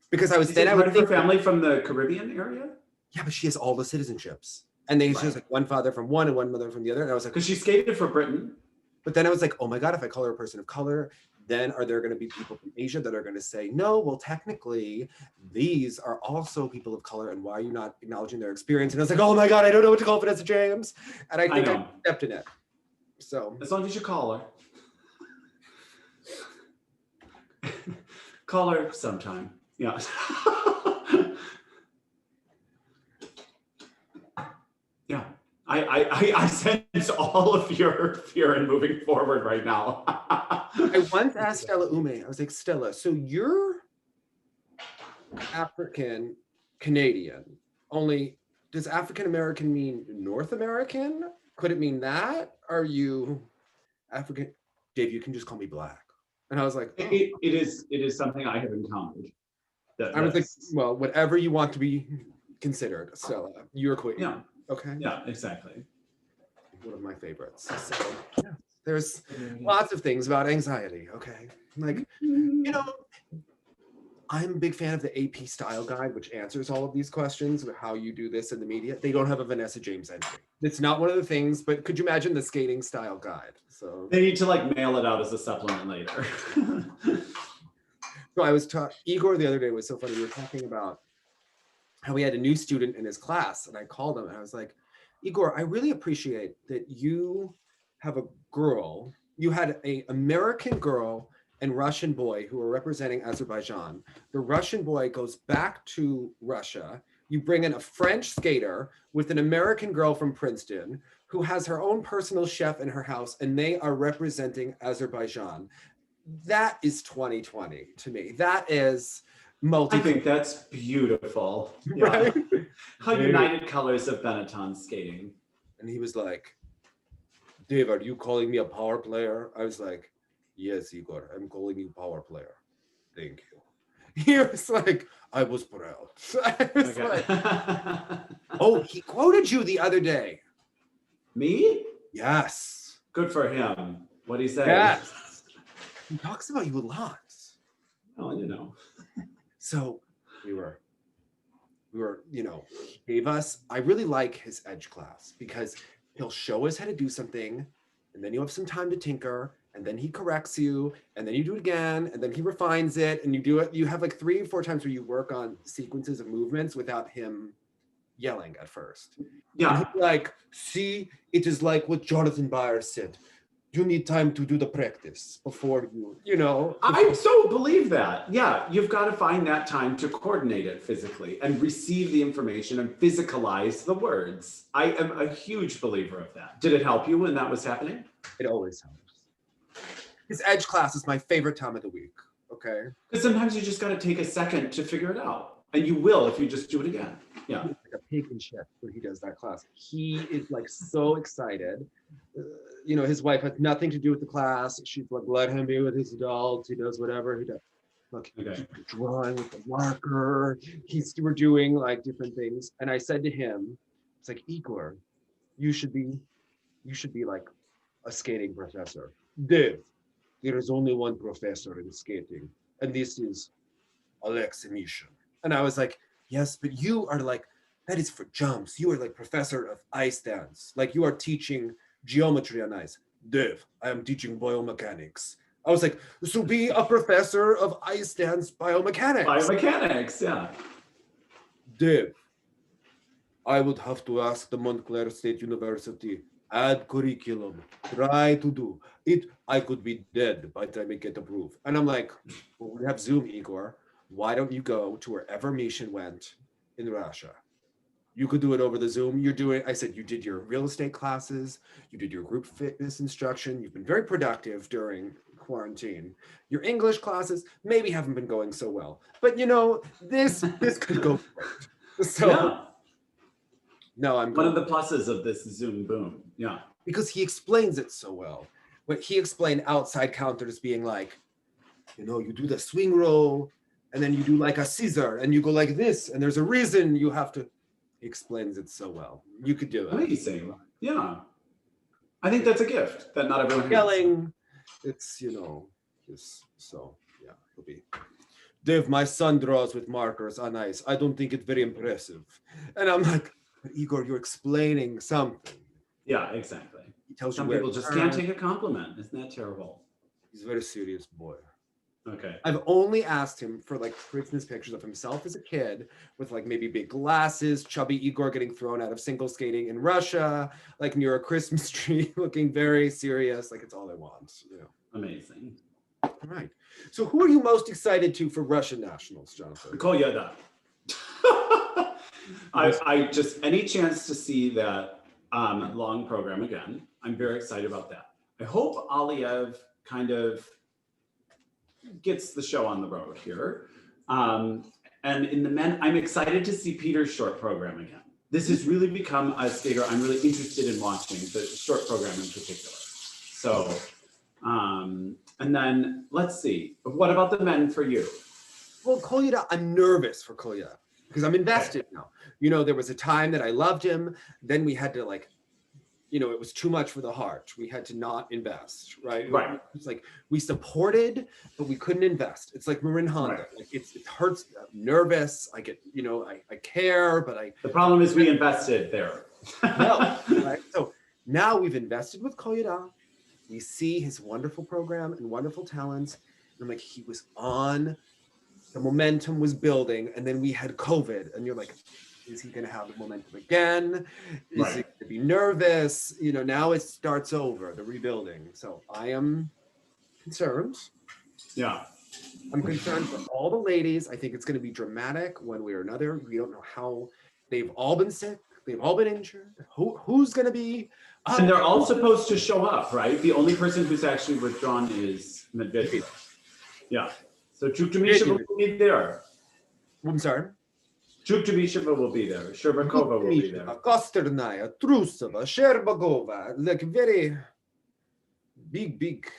A: because I was
B: then I would think family from the Caribbean area.
A: Yeah, but she has all the citizenships. And she has like one father from one and one mother from the other. And I was like,
B: because she skated for Britain.
A: But then I was like, oh my God, if I call her a person of color, then are there going to be people from Asia that are going to say, no, well, technically, these are also people of color, and why are you not acknowledging their experience? And I was like, oh my God, I don't know what to call Vanessa James. And I think I stepped in it. So
B: as long as you call her. Call her sometime. Yeah. Yeah. I sense all of your fear in moving forward right now.
A: I once asked Stella Ume, I was like, Stella, so you're African Canadian, only does African American mean North American? Could it mean that? Are you African? Dave, you can just call me Black. And I was like, oh.
B: it is something I have encountered.
A: I was like, well, whatever you want to be considered, Stella, you're queen.
B: Yeah.
A: Okay.
B: Yeah, exactly.
A: One of my favorites. So yeah, there's lots of things about anxiety. Okay. Like, you know, I'm a big fan of the AP style guide, which answers all of these questions of how you do this in the media. They don't have a Vanessa James entry. It's not one of the things, but could you imagine the skating style guide? So
B: they need to like mail it out as a supplement later.
A: So I was Igor the other day was so funny. We were talking about how we had a new student in his class, and I called him and I was like, Igor, I really appreciate that you have a girl, you had an American girl and Russian boy who are representing Azerbaijan. The Russian boy goes back to Russia. You bring in a French skater with an American girl from Princeton who has her own personal chef in her house, and they are representing Azerbaijan. That is 2020 to me. That is
B: I think that's beautiful. Yeah. Right? How United Colors of Benetton skating.
A: And he was like, Dave, are you calling me a power player? I was like, yes, Igor, I'm calling you power player. Thank you. He was like, I was proud. I was like, oh, he quoted you the other day.
B: Me?
A: Yes.
B: Good for him. What'd he say?
A: Yes. He talks about you a lot.
B: Oh, you know.
A: So we were, you know, he gave us, I really like his edge class because he'll show us how to do something and then you have some time to tinker and then he corrects you and then you do it again and then he refines it and you do it. You have like 3 or 4 times where you work on sequences of movements without him yelling at first.
B: Yeah.
A: And he's like, see, it is like what Jonathan Byers said. You need time to do the practice before you know.
B: I so believe that. Yeah, you've got to find that time to coordinate it physically and receive the information and physicalize the words. I am a huge believer of that. Did it help you when that was happening?
A: It always helps. His edge class is my favorite time of the week, okay?
B: Because sometimes you just got to take a second to figure it out. And you will if you just do it again. Yeah.
A: He's like a pig in shit when he does that class. He is like so excited. You know, his wife has nothing to do with the class. She's like, let him be with his adults. He does whatever he does. Look, okay. He's drawing with the marker. We're doing like different things. And I said to him, it's like, Igor, you should be like a skating professor. Dave, there is only one professor in skating, and this is Alex Emission. And I was like, yes, but you are like, that is for jumps. You are like professor of ice dance. Like you are teaching geometry on ice. Dave, I am teaching biomechanics. I was like, so be a professor of ice dance biomechanics.
B: Biomechanics, yeah.
A: Dave, I would have to ask the Montclair State University, add curriculum, try to do it. I could be dead by the time it get approved. And I'm like, well, we have Zoom, Igor. Why don't you go to wherever Mishan went in Russia? You could do it over the Zoom. I said, you did your real estate classes, you did your group fitness instruction. You've been very productive during quarantine. Your English classes maybe haven't been going so well, but you know, this could go great. So, No, I'm
B: one
A: good.
B: of the pluses of this Zoom boom. Yeah.
A: Because he explains it so well. But he explained outside counters being like, you know, you do the swing roll, and then you do like a scissor, and you go like this, and there's a reason you have to. He explains it so well. You could do it.
B: Amazing. Yeah. I think that's a gift that not everyone has.
A: Yelling, it's, you know, just so, yeah, it'll be. Dave, my son draws with markers on ice. I don't think it's very impressive. And I'm like, Igor, you're explaining something.
B: Yeah, exactly.
A: He tells
B: Some
A: you
B: people just can't take a compliment. Isn't that terrible?
A: He's a very serious boy.
B: Okay.
A: I've only asked him for like Christmas pictures of himself as a kid with like maybe big glasses, chubby Igor getting thrown out of single skating in Russia, like near a Christmas tree, looking very serious. Like it's all I want. You know.
B: Amazing.
A: All right. So who are you most excited to for Russian nationals, Jonathan?
B: Kolyada. I just, any chance to see that long program again, I'm very excited about that. I hope Aliyev kind of gets the show on the road here. And in the men, I'm excited to see Peter's short program again. This has really become a skater I'm really interested in watching, the short program in particular. So, and then let's see, what about the men for you?
A: Well, Kolyada, I'm nervous for Kolyada because I'm invested now. You know, there was a time that I loved him. Then we had to like, you know, it was too much for the heart. We had to not invest, right?
B: Right.
A: It's like we supported, but we couldn't invest. It's like Marin Honda.
B: Right.
A: Like it hurts. I'm nervous. I get, you know, I care, but I.
B: The problem is we invested there.
A: No, right? So now we've invested with Kolyada. We see his wonderful program and wonderful talents. And I'm like, he was on, the momentum was building, and then we had COVID, and you're like, is he going to have the momentum again? Is he going to be nervous? You know, now it starts over, the rebuilding. So I am concerned.
B: Yeah.
A: I'm concerned for all the ladies. I think it's going to be dramatic one way or another. We don't know how. They've all been sick. They've all been injured. Who's going to be?
B: And they're all supposed to show up, right? The only person who's actually withdrawn is Medvedev. Yeah. So Chuktumisheva will be there.
A: I'm sorry.
B: Chuktumisheva will be there. Sherbakova will be there.
A: Kosternaya, Trusova, Sherbakova, like very big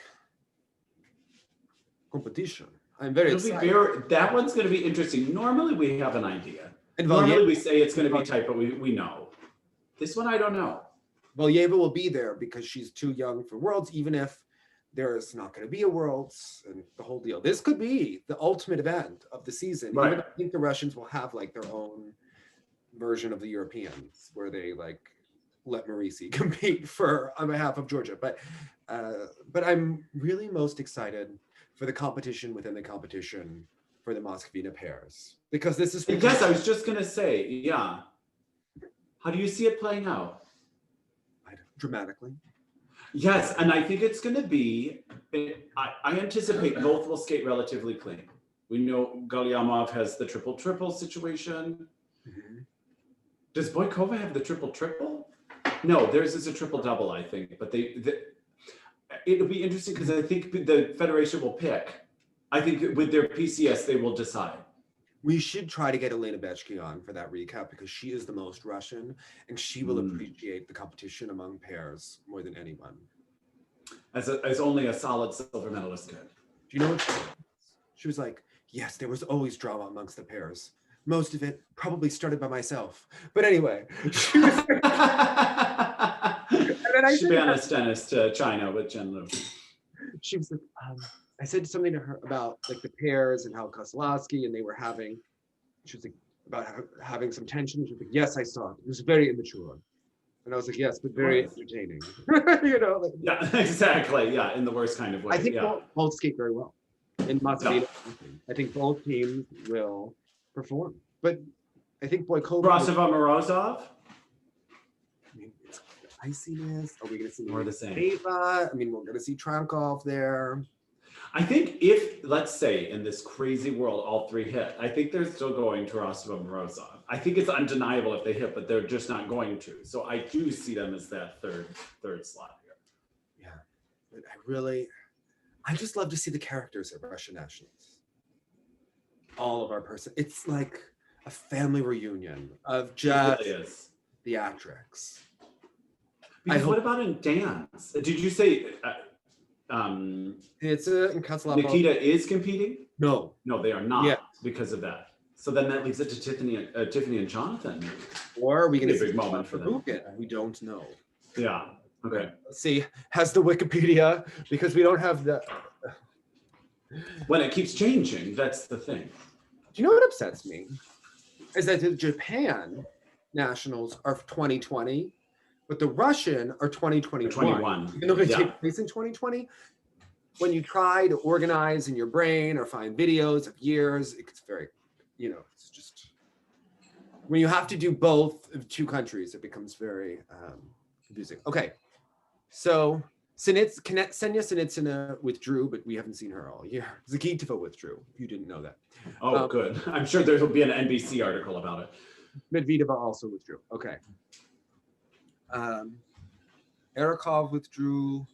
A: competition. I'm very excited.
B: That one's going to be interesting. Normally we have an idea.
A: And
B: normally we say it's going to be tight, but we know. This one I don't know.
A: Valyeva will be there because she's too young for Worlds, even if there's not going to be a Worlds and the whole deal. This could be the ultimate event of the season.
B: Right.
A: Even I think the Russians will have like their own version of the Europeans where they like let Marisi compete on behalf of Georgia. But I'm really most excited for the competition within the competition for the Moscovina pairs because this is.
B: Yes, I was just going to say, yeah. How do you see it playing out?
A: Dramatically.
B: Yes, and I think it's going to be, I anticipate both will skate relatively clean. We know Galyamov has the triple situation. Mm-hmm. Does Boykova have the triple? No, theirs is a triple-double, I think. But it'll be interesting because I think the Federation will pick. I think with their PCS, they will decide.
A: We should try to get Elena Bechki on for that recap because she is the most Russian and she will appreciate the competition among pairs more than anyone.
B: As only a solid silver medalist could.
A: Do you know what she was? She was like, yes, there was always drama amongst the pairs. Most of it probably started by myself. But anyway, she was like,
B: Spanish tennis to China with Jen Lu.
A: She was like, I said something to her about like the pairs and how Kozlowski and they were having, she was like, about having some tension. She was like, yes, I saw it. It was very immature. And I was like, yes, but very entertaining. You know? Like,
B: yeah, exactly. Yeah, in the worst kind of way.
A: I think both skate very well. In Macedonia, I think both teams will perform. But I think Boykova.
B: Brasova Morozov?
A: I mean, it's iciness. Are we going to see
B: more the same?
A: Ava? I mean, we're going to see Trankov there.
B: I think if, let's say, in this crazy world, all three hit, I think they're still going to Tarasova Morozov. I think it's undeniable if they hit, but they're just not going to. So I do see them as that third slot here.
A: Yeah, but I just love to see the characters at Russian Nationals. All of our it's like a family reunion of just,
B: it really is.
A: theatrics.
B: Because what about in dance? Did you say
A: It's a
B: Nikita is competing?
A: No,
B: they are not
A: Yeah.
B: because of that. So then that leaves it to Tiffany and Jonathan. Maybe.
A: or are we going to
B: Be a big moment for them.
A: We don't know.
B: Yeah. Okay.
A: Let's see. Has the Wikipedia, because we don't have the.
B: When it keeps changing, that's the thing.
A: Do you know what upsets me? Is that the Japan nationals are 2020, but the Russian are 2021.
B: 21.
A: Even though they take place in 2020, when you try to organize in your brain or find videos of years, it's very, it's just, when you have to do both of two countries, it becomes very confusing. Okay, so Senya Sinitsina withdrew, but we haven't seen her all year. Zakitova withdrew, if you didn't know that.
B: Oh, good. I'm sure there will be an NBC article about it.
A: Medvedeva also withdrew. Okay. Erikov withdrew,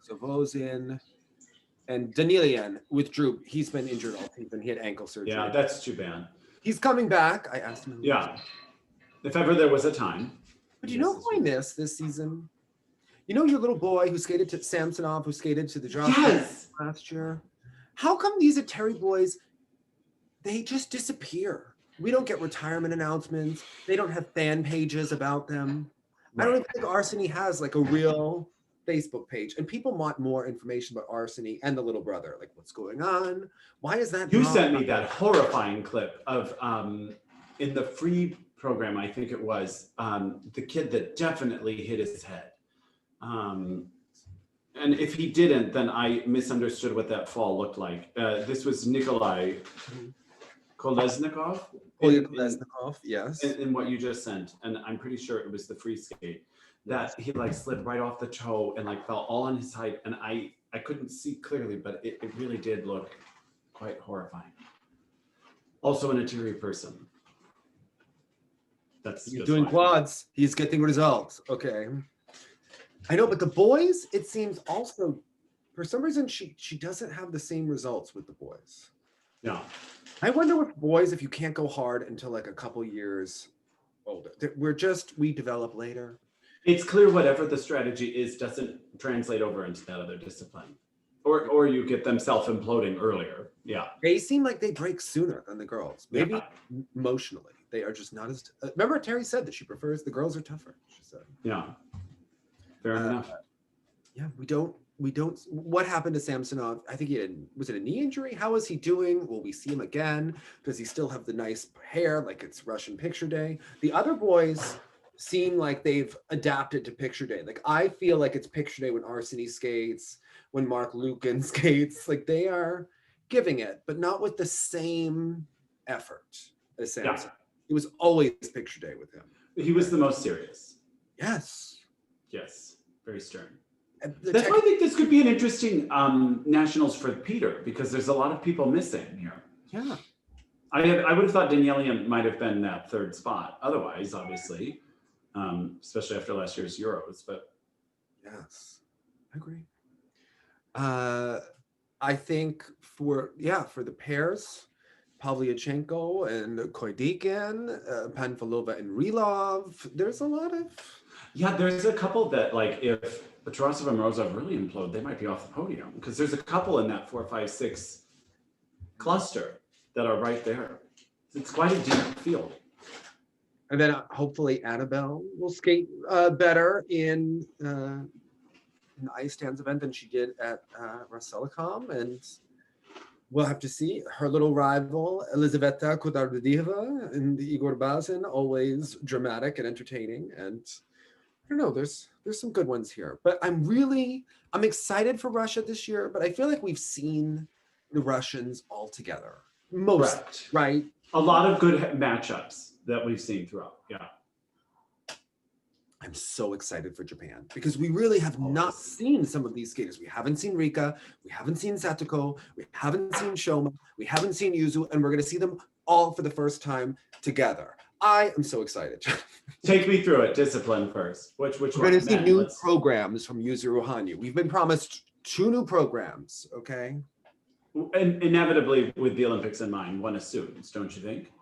A: Zavozin, and Danilian withdrew. He's been injured all season. He had ankle surgery.
B: Yeah, that's too bad.
A: He's coming back. I asked him.
B: Yeah. If ever there was a time.
A: But you know who I miss this season? You know your little boy who skated to Samsonov, who skated to the drop last year? How come these Atari boys, they just disappear? We don't get retirement announcements. They don't have fan pages about them. Right. I don't even think Arseny has like a real Facebook page, and people want more information about Arseny and the little brother. Like, what's going on? Why is that?
B: You sent me that horrifying clip of in the free program, I think it was, the kid that definitely hit his head. And if he didn't, then I misunderstood what that fall looked like. This was Nikolai Kolesnikov.
A: Kolesnikov, yes.
B: In what you just sent, and I'm pretty sure it was the free skate that he like slid right off the toe and like fell all on his height, and I couldn't see clearly, but it really did look quite horrifying. Also an interior person. That's
A: He's doing quads. He's getting results. Okay. I know, but the boys, it seems also, for some reason, she doesn't have the same results with the boys.
B: Yeah.
A: I wonder with boys if you can't go hard until like a couple years older. We develop later.
B: It's clear whatever the strategy is doesn't translate over into that other discipline. Or you get them self-imploding earlier. Yeah.
A: They seem like they break sooner than the girls. Maybe emotionally. They are just not as... remember Terry said that she prefers the girls are tougher, she said.
B: Yeah. Fair enough.
A: Yeah, we don't... What happened to Samsonov? I think was it a knee injury? How is he doing? Will we see him again? Does he still have the nice hair like it's Russian Picture Day? The other boys seem like they've adapted to Picture Day. Like, I feel like it's Picture Day when Arseny skates, when Mark Lukin skates. Like, they are giving it, but not with the same effort as Samson. Yeah. It was always Picture Day with him.
B: He was the most serious.
A: Yes.
B: Yes. Very stern. That's why I think this could be an interesting nationals for Peter, because there's a lot of people missing here.
A: Yeah.
B: I would have thought Danielian might have been that third spot. Otherwise, obviously, especially after last year's Euros. But
A: yes, I agree. I think for the pairs, Pavlyuchenko and Koidikin, Panfilova and Rilov, there's a lot of...
B: Yeah, there's a couple that, like, if Tarasov and Morozov really implode, they might be off the podium, because there's a couple in that 4, 5, 6 cluster that are right there. It's quite a deep field.
A: And then hopefully Annabelle will skate better in the ice dance event than she did at Rostelecom, and we'll have to see. Her little rival, Elizaveta Kudardeva and Igor Bazin, always dramatic and entertaining. And I don't know, there's some good ones here. But I'm excited for Russia this year, but I feel like we've seen the Russians all together. Most, right?
B: A lot of good matchups that we've seen throughout, yeah.
A: I'm so excited for Japan because we really have not seen some of these skaters. We haven't seen Rika, we haven't seen Satoko, we haven't seen Shoma, we haven't seen Yuzu, and we're going to see them all for the first time together. I am so excited.
B: Take me through it. Discipline first. Which
A: we're going to see new programs from Yuzuru Hanyu. We've been promised 2 new programs, okay?
B: And inevitably, with the Olympics in mind, one assumes, don't you think?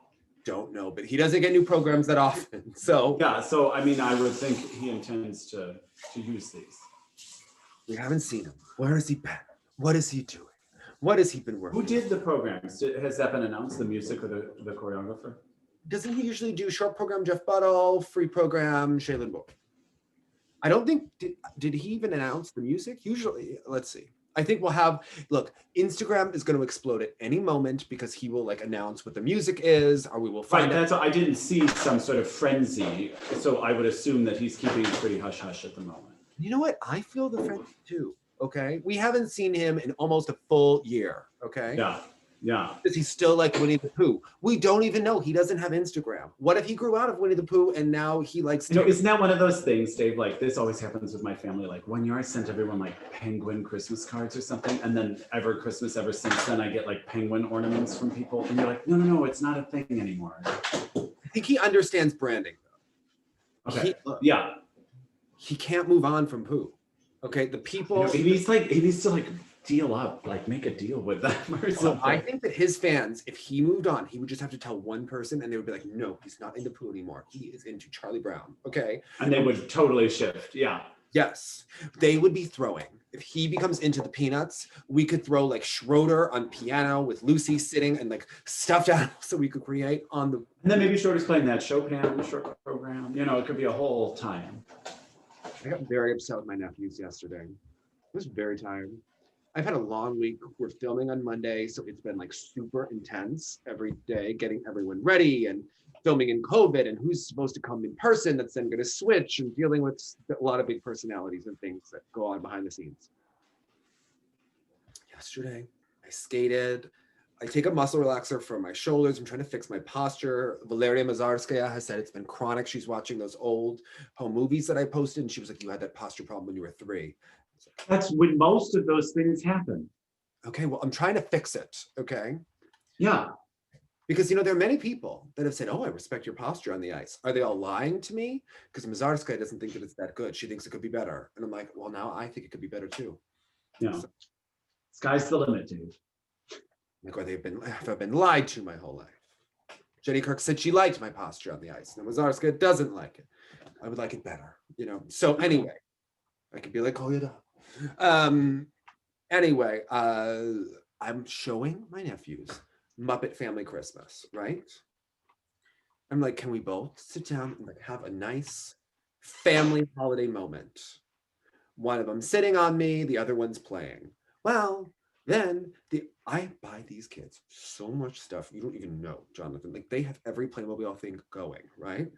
A: don't know, but he doesn't get new programs that often. So
B: yeah, so I mean, I would think he intends to use these.
A: we haven't seen him. Where has he been? What is he doing? What has he been working?
B: Who did the programs? Has that been announced? The music or the choreographer?
A: Doesn't he usually do short program? Jeff Buttle, free program, Shaylin Boy. I don't think did he even announce the music? Usually, let's see. I think we'll have, look, Instagram is going to explode at any moment because he will like announce what the music is, or we will find
B: out. That's what, I didn't see some sort of frenzy, so I would assume that he's keeping it pretty hush hush at the moment.
A: You know what? I feel the frenzy too. Okay, we haven't seen him in almost a full year. Okay.
B: Yeah. Yeah.
A: Is he still like Winnie the Pooh? We don't even know. He doesn't have Instagram. What if he grew out of Winnie the Pooh and now he likes to...
B: isn't that one of those things, Dave? Like this always happens with my family. Like 1 year I sent everyone like penguin Christmas cards or something. And then every Christmas ever since then I get like penguin ornaments from people. And you're like, no, it's not a thing anymore.
A: I think he understands branding though.
B: Okay.
A: He can't move on from Pooh. Okay, the people...
B: he needs to like deal up, like make a deal with them or something.
A: I think that his fans, if he moved on, he would just have to tell one person and they would be like, no, he's not into Pooh anymore. He is into Charlie Brown, okay?
B: And they would totally shift, yeah.
A: Yes, they would be throwing. If he becomes into the Peanuts, we could throw like Schroeder on piano with Lucy sitting and like stuffed animals so we could create on the...
B: And then maybe Schroeder's playing that Chopin short program. It could be a whole time.
A: I got very upset with my nephews yesterday. I was very tired. I've had a long week. We're filming on Monday, so it's been like super intense every day, getting everyone ready and filming in COVID and who's supposed to come in person that's then going to switch and dealing with a lot of big personalities and things that go on behind the scenes. Yesterday, I skated. I take a muscle relaxer for my shoulders. I'm trying to fix my posture. Valeria Mazarskaya has said it's been chronic. She's watching those old home movies that I posted, and she was like, you had that posture problem when you were 3.
B: That's when most of those things happen.
A: Okay, well, I'm trying to fix it, okay?
B: Yeah.
A: Because, there are many people that have said, oh, I respect your posture on the ice. Are they all lying to me? Because Mazarskaya doesn't think that it's that good. She thinks it could be better. And I'm like, well, now I think it could be better too.
B: Yeah. So, sky's the limit, dude.
A: Like, have I been lied to my whole life? Jenny Kirk said she liked my posture on the ice. Now Mazarskaya doesn't like it. I would like it better, So anyway, I could be like, oh, yeah. Anyway, I'm showing my nephews Muppet Family Christmas, right? I'm like, can we both sit down and like have a nice family holiday moment? One of them sitting on me, the other one's playing. Well, then I buy these kids so much stuff you don't even know, Jonathan. Like they have every Playmobil thing going, right? And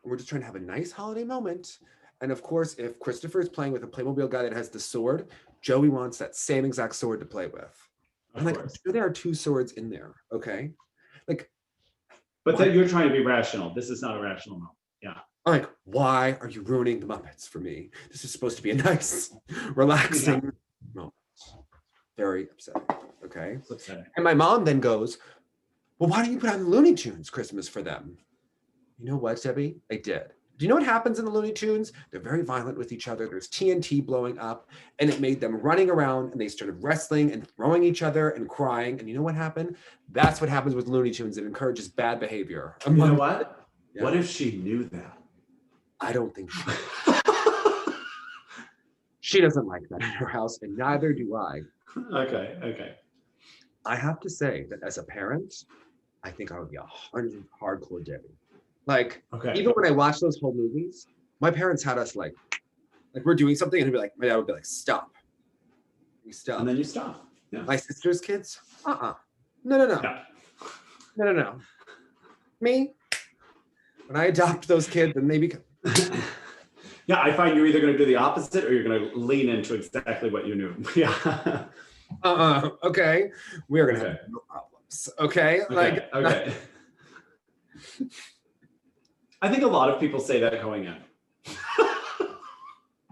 A: we're just trying to have a nice holiday moment. And of course, if Christopher is playing with a Playmobil guy that has the sword, Joey wants that same exact sword to play with. I'm like, sure, there are 2 swords in there, okay? Like,
B: but then you're trying to be rational. This is not a rational moment. Yeah.
A: I'm like, why are you ruining the Muppets for me? This is supposed to be a nice, relaxing moment. Very upsetting, okay?
B: It's upsetting.
A: And my mom then goes, well, why don't you put on Looney Tunes Christmas for them? You know what, Debbie? I did. Do you know what happens in the Looney Tunes? They're very violent with each other. There's TNT blowing up, and it made them running around, and they started wrestling and throwing each other and crying. And you know what happened? That's what happens with Looney Tunes. It encourages bad behavior.
B: You know what? Yeah. What if she knew that?
A: I don't think she She doesn't like that in her house, and neither do I.
B: Okay.
A: I have to say that as a parent, I think I would be 100 hardcore Debbie. Like, even when I watch those whole movies, my parents had us like we're doing something and my dad would be like, stop. We stop.
B: And then you stop. Yeah.
A: My sister's kids, No. Me, when I adopt those kids, then they become...
B: Yeah, I find you're either going to do the opposite or you're going to lean into exactly what you knew. Yeah.
A: Okay. We're going to have no problems. Okay.
B: Okay. I think a lot of people say that going in.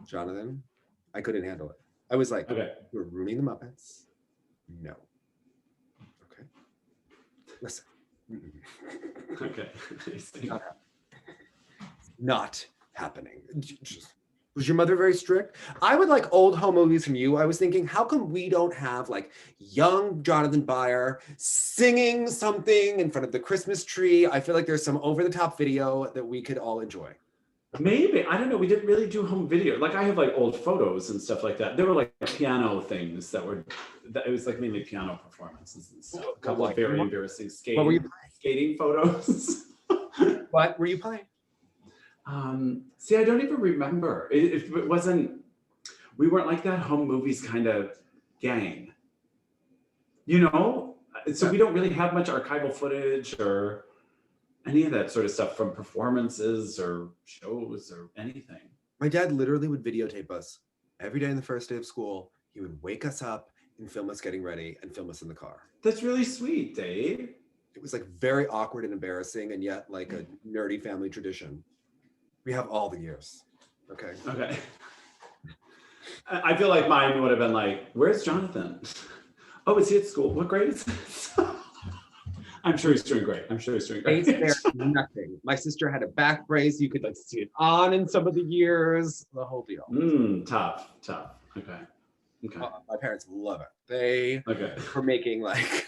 A: Jonathan, I couldn't handle it. I was like, we're ruining the Muppets. No. Okay. Listen.
B: Okay.
A: Not happening. Just Was your mother very strict? I would like old home movies from you. I was thinking, how come we don't have like young Jonathan Byer singing something in front of the Christmas tree? I feel like there's some over-the-top video that we could all enjoy.
B: Maybe, I don't know. We didn't really do home video. Like I have like old photos and stuff like that. There were like piano things that it was like mainly piano performances and stuff. A couple of very embarrassing skating photos.
A: What were you playing?
B: See, I don't even remember. It wasn't, we weren't like that home movies kind of gang, you know? So we don't really have much archival footage or any of that sort of stuff from performances or shows or anything.
A: My dad literally would videotape us every day in the first day of school. He would wake us up and film us getting ready and film us in the car.
B: That's really sweet, Dave.
A: It was like very awkward and embarrassing and yet like a nerdy family tradition. We have all the years. Okay.
B: Okay. I feel like mine would have been like, where's Jonathan? Oh, is he at school? What grade is this? I'm sure he's doing great.
A: There's nothing. My sister had a back brace. You could like see it on in some of the years. The whole deal.
B: Tough. Okay.
A: My parents love it. They were making like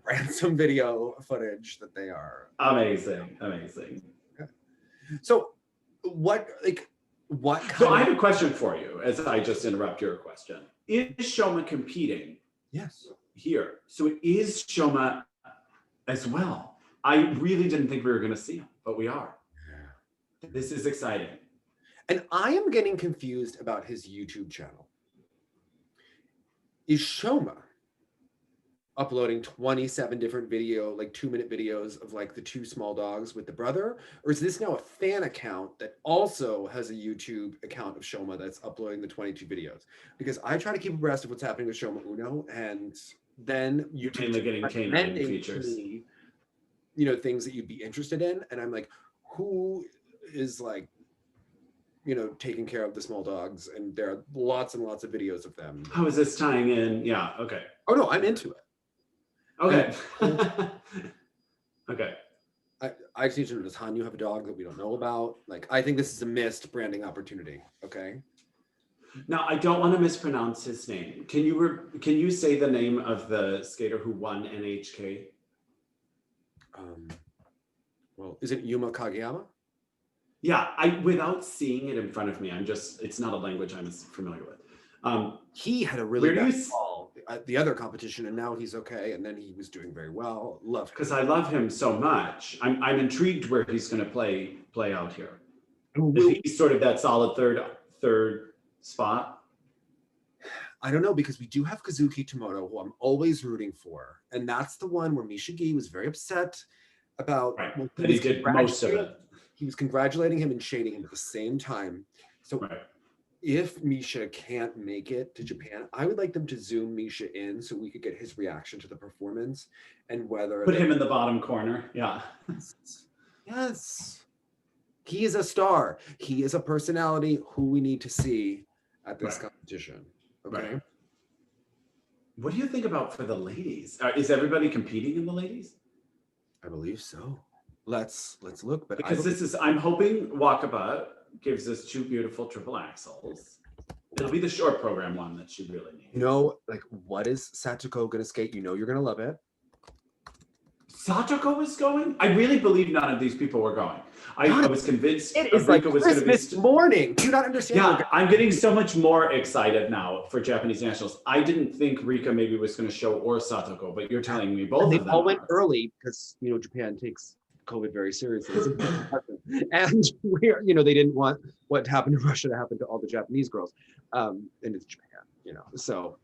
A: ransom video footage that they are.
B: Amazing.
A: So what
B: So I have a question for you as I just interrupt your question. Is Shoma competing?
A: Yes.
B: Here. So it is Shoma as well. I really didn't think we were going to see him, but we are. Yeah. This is exciting.
A: And I am getting confused about his YouTube channel. Is Shoma uploading 27 different like 2-minute videos of like the two small dogs with the brother? Or is this now a fan account that also has a YouTube account of Shoma that's uploading the 22 videos? Because I try to keep abreast of what's happening with Shoma Uno, and then YouTube
B: mainly getting canine features.
A: Me, you know, things that you'd be interested in. And I'm like, who is like, you know, taking care of the small dogs? And there are lots and lots of videos of them.
B: How is this tying in? Yeah, okay.
A: Oh no, I'm into it.
B: Okay. Okay.
A: I teach them, does Hanyu have a dog that we don't know about? Like, I think this is a missed branding opportunity. Okay.
B: Now, I don't want to mispronounce his name. Can you say the name of the skater who won NHK?
A: Well, is it Yuma Kageyama?
B: Yeah, without seeing it in front of me, it's not a language I'm as familiar with.
A: He had a really bad fall at the other competition, and now he's okay. And then he was doing very well. Love him.
B: Because I love him so much. I'm intrigued where he's going to play out here. He's sort of that solid third spot.
A: I don't know, because we do have Kazuki Tomoto, who I'm always rooting for, and that's the one where Mishigi was very upset about.
B: Right. And he did most of it.
A: He was congratulating him and shading him at the same time. So. Right. If Misha can't make it to Japan, I would like them to zoom Misha in so we could get his reaction to the performance and whether...
B: Put him in the bottom corner, yeah.
A: Yes. He is a star. He is a personality who we need to see at this competition. Okay.
B: Right. What do you think about for the ladies? Is everybody competing in the ladies?
A: I believe so. Let's look. But
B: because I'm hoping Wakaba gives us 2 beautiful triple axels. It'll be the short program one that she really needs.
A: You know, like, what is Satoko gonna skate? You know you're gonna love it.
B: Satoko is going? I really believe none of these people were going. I was convinced
A: it is like Christmas morning. Do you not understand?
B: Yeah, I'm getting so much more excited now for Japanese nationals. I didn't think Rika maybe was going to show or Satoko, but you're telling me both of them.
A: They all went early because, you know, Japan takes COVID very seriously. And we're, you know, they didn't want what happened to Russia to happen to all the Japanese girls. And it's Japan, you know. So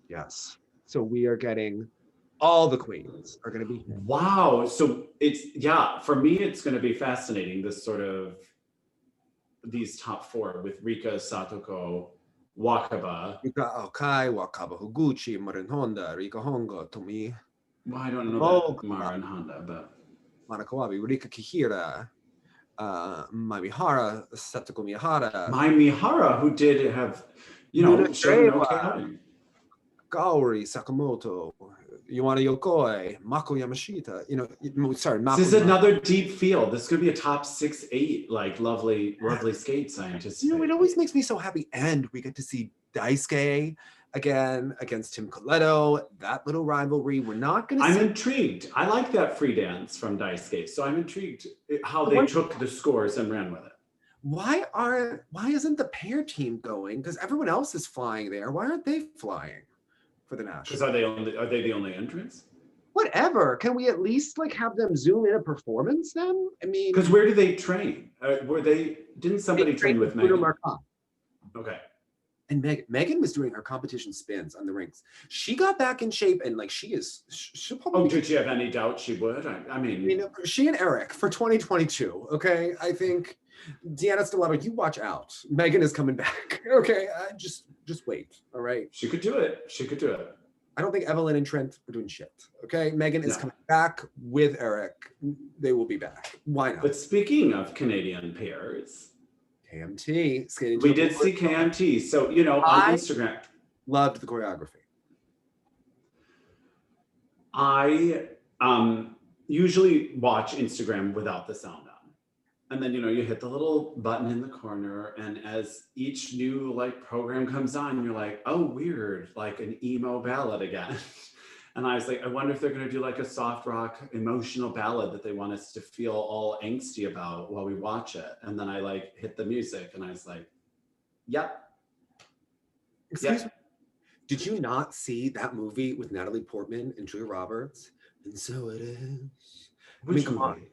A: yes. So we are getting all the queens are going to be here.
B: Wow. So for me, it's going to be fascinating, this sort of these top 4 with Rika, Satoko, Wakaba.
A: Rika Aokai, Wakaba Higuchi, Marin Honda, Rika Hongo, Tomi.
B: Well, I don't know that Marin Honda, but
A: Manakawabi, Rika Kihira, Mihara, Satoko Miyahara.
B: Mihara, who did have, you know, shown no Kaori
A: Sakamoto, Yuana Yokoi, Mako Yamashita, sorry, Mako.
B: This is another deep field. This could be a top 6-8, like lovely skate scientist.
A: It always makes me so happy. And we get to see Daisuke again against Tim Coletto, that little rivalry. We're not going to
B: I'm intrigued. I like that free dance from Daisuke. So I'm intrigued how they took the scores and ran with it.
A: Why isn't the pair team going? Because everyone else is flying there. Why aren't they flying for the national?
B: Because are they the only entrants?
A: Whatever. Can we at least like have them zoom in a performance then? I mean,
B: because where do they train? Didn't somebody train with Megan? Okay.
A: And Megan was doing her competition spins on the rings. She got back in shape and like she'll probably.
B: Oh, did you have any doubt she would? I mean,
A: she and Eric for 2022. Okay, I think Deanna Stellato, you watch out. Megan is coming back. Okay, just wait. All right.
B: She could do it.
A: I don't think Evelyn and Trent are doing shit. Okay, Megan is coming back with Eric. They will be back. Why not?
B: But speaking of Canadian pairs.
A: KMT skating.
B: We did see KMT. So, on Instagram.
A: Loved the choreography.
B: I usually watch Instagram without the sound on. And then, you hit the little button in the corner. And as each new program comes on, you're like, oh, weird, like an emo ballad again. And I was like, I wonder if they're going to do like a soft rock emotional ballad that they want us to feel all angsty about while we watch it. And then I hit the music and I was like, yep.
A: Excuse me. Did you not see that movie with Natalie Portman and Julia Roberts? And so it is.
B: Come on.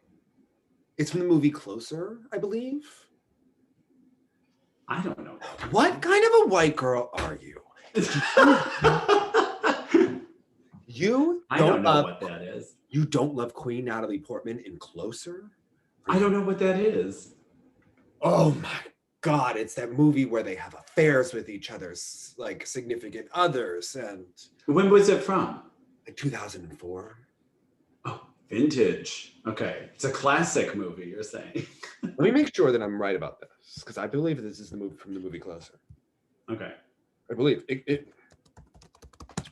A: It's from the movie Closer, I believe.
B: I don't know.
A: What kind of a white girl are you?
B: I don't know what that is.
A: You don't love Queen Natalie Portman in Closer?
B: I don't know what that is.
A: Oh my God, it's that movie where they have affairs with each other's significant others. And
B: when was it from?
A: 2004.
B: Oh, vintage. Okay. It's a classic movie, you're saying.
A: Let me make sure that I'm right about this, because I believe this is the movie from the movie Closer.
B: Okay.
A: I believe it.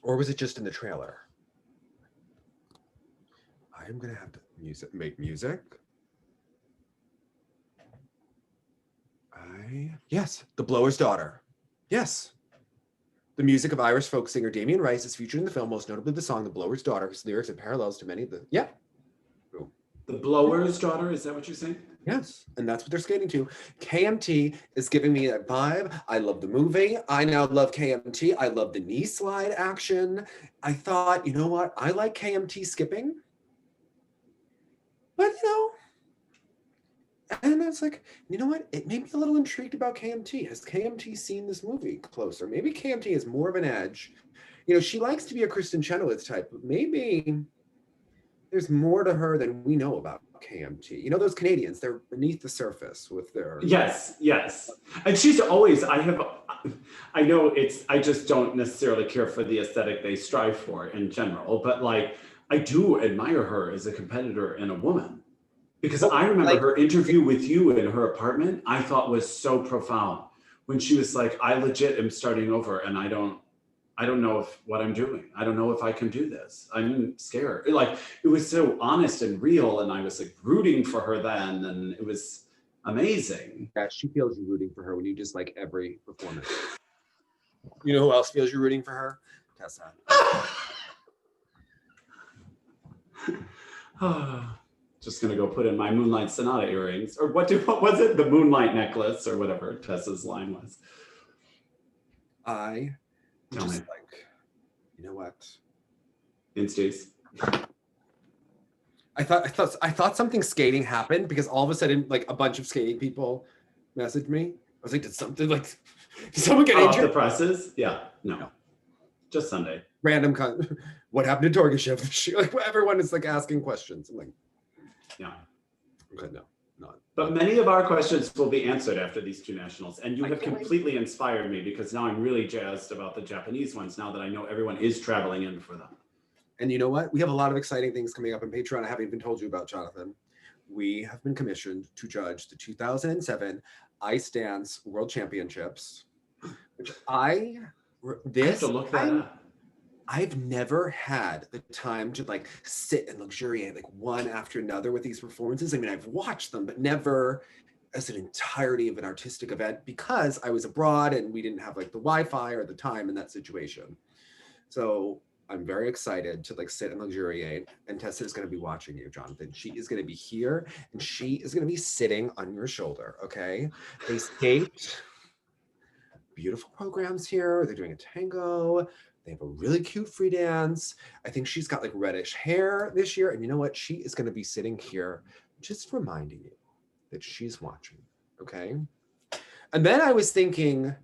A: Or was it just in the trailer? I am going to have to make music. Yes, The Blower's Daughter. Yes. The music of Irish folk singer Damien Rice is featured in the film, most notably the song The Blower's Daughter, whose lyrics and parallels to many of the... Yeah.
B: The Blower's Daughter, is that what you're saying?
A: Yes, and that's what they're skating to. KMT is giving me that vibe. I love the movie. I now love KMT. I love the knee slide action. I thought, you know what? I like KMT skipping. But, and I was like, you know what? It made me a little intrigued about KMT. Has KMT seen this movie Closer? Maybe KMT has more of an edge. She likes to be a Kristen Chenoweth type, but maybe there's more to her than we know about KMT. Those Canadians, they're beneath the surface with their...
B: Yes. And she's always, I just don't necessarily care for the aesthetic they strive for in general, but I do admire her as a competitor and a woman. Because I remember her interview with you in her apartment, I thought was so profound. When she was like, I legit am starting over and I don't know what I'm doing. I don't know if I can do this. I'm scared. It was so honest and real. And I was rooting for her then. And it was amazing.
A: Yeah, she feels you rooting for her when you just every performance. You know who else feels you rooting for her? Tessa.
B: Just gonna go put in my Moonlight Sonata earrings. Or what was it? The Moonlight necklace or whatever Tessa's line was.
A: Tell me. You know what?
B: Insties.
A: I thought something skating happened because all of a sudden a bunch of skating people messaged me. I was like, did someone get injured?
B: Off the presses? Yeah. No. Just Sunday.
A: Random what happened to Torgashev? Everyone is asking questions. I'm like,
B: yeah.
A: Okay, no, not.
B: But many of our questions will be answered after these two nationals. And you have completely inspired me because now I'm really jazzed about the Japanese ones now that I know everyone is traveling in for them.
A: And you know what? We have a lot of exciting things coming up on Patreon. I haven't even told you about, Jonathan. We have been commissioned to judge the 2007 Ice Dance World Championships, which
B: I have to look that up.
A: I've never had the time to like sit and luxuriate like one after another with these performances. I mean, I've watched them, but never as an entirety of an artistic event because I was abroad and we didn't have like the Wi-Fi or the time in that situation. So I'm very excited to like sit and luxuriate, and Tessa is going to be watching you, Jonathan. She is going to be here and she is going to be sitting on your shoulder. Okay. They skate. Beautiful programs here. They're doing a tango. They have a really cute free dance. I think she's got like reddish hair this year. And you know what? She is going to be sitting here just reminding you that she's watching. Okay. And then I was thinking,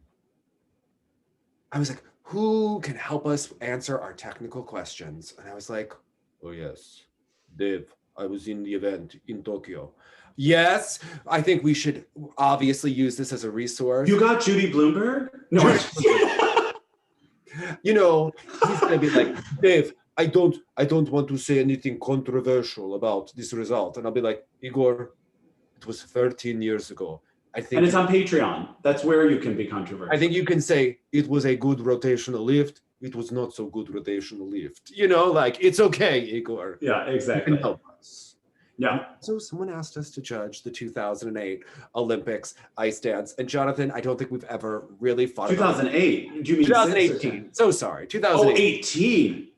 A: I was like, who can help us answer our technical questions? And I was like, oh yes, Dave, I was in the event in Tokyo. Yes, I think we should obviously use this as a resource.
B: You got Judy Bloomberg? No.
A: You know, he's gonna be like, Dave, I don't want to say anything controversial about this result. And I'll be like, Igor, it was 13 years ago. I think,
B: and it's on Patreon. That's where you can be controversial.
A: I think you can say it was a good rotational lift. It was not so good rotational lift. You know, like it's okay, Igor.
B: Yeah, exactly.
A: You can help us.
B: Yeah.
A: So someone asked us to judge the 2008 Olympics ice dance. And Jonathan, I don't think we've ever really fought
B: 2008? Do you mean
A: 2018? So sorry, 2018.
B: 18.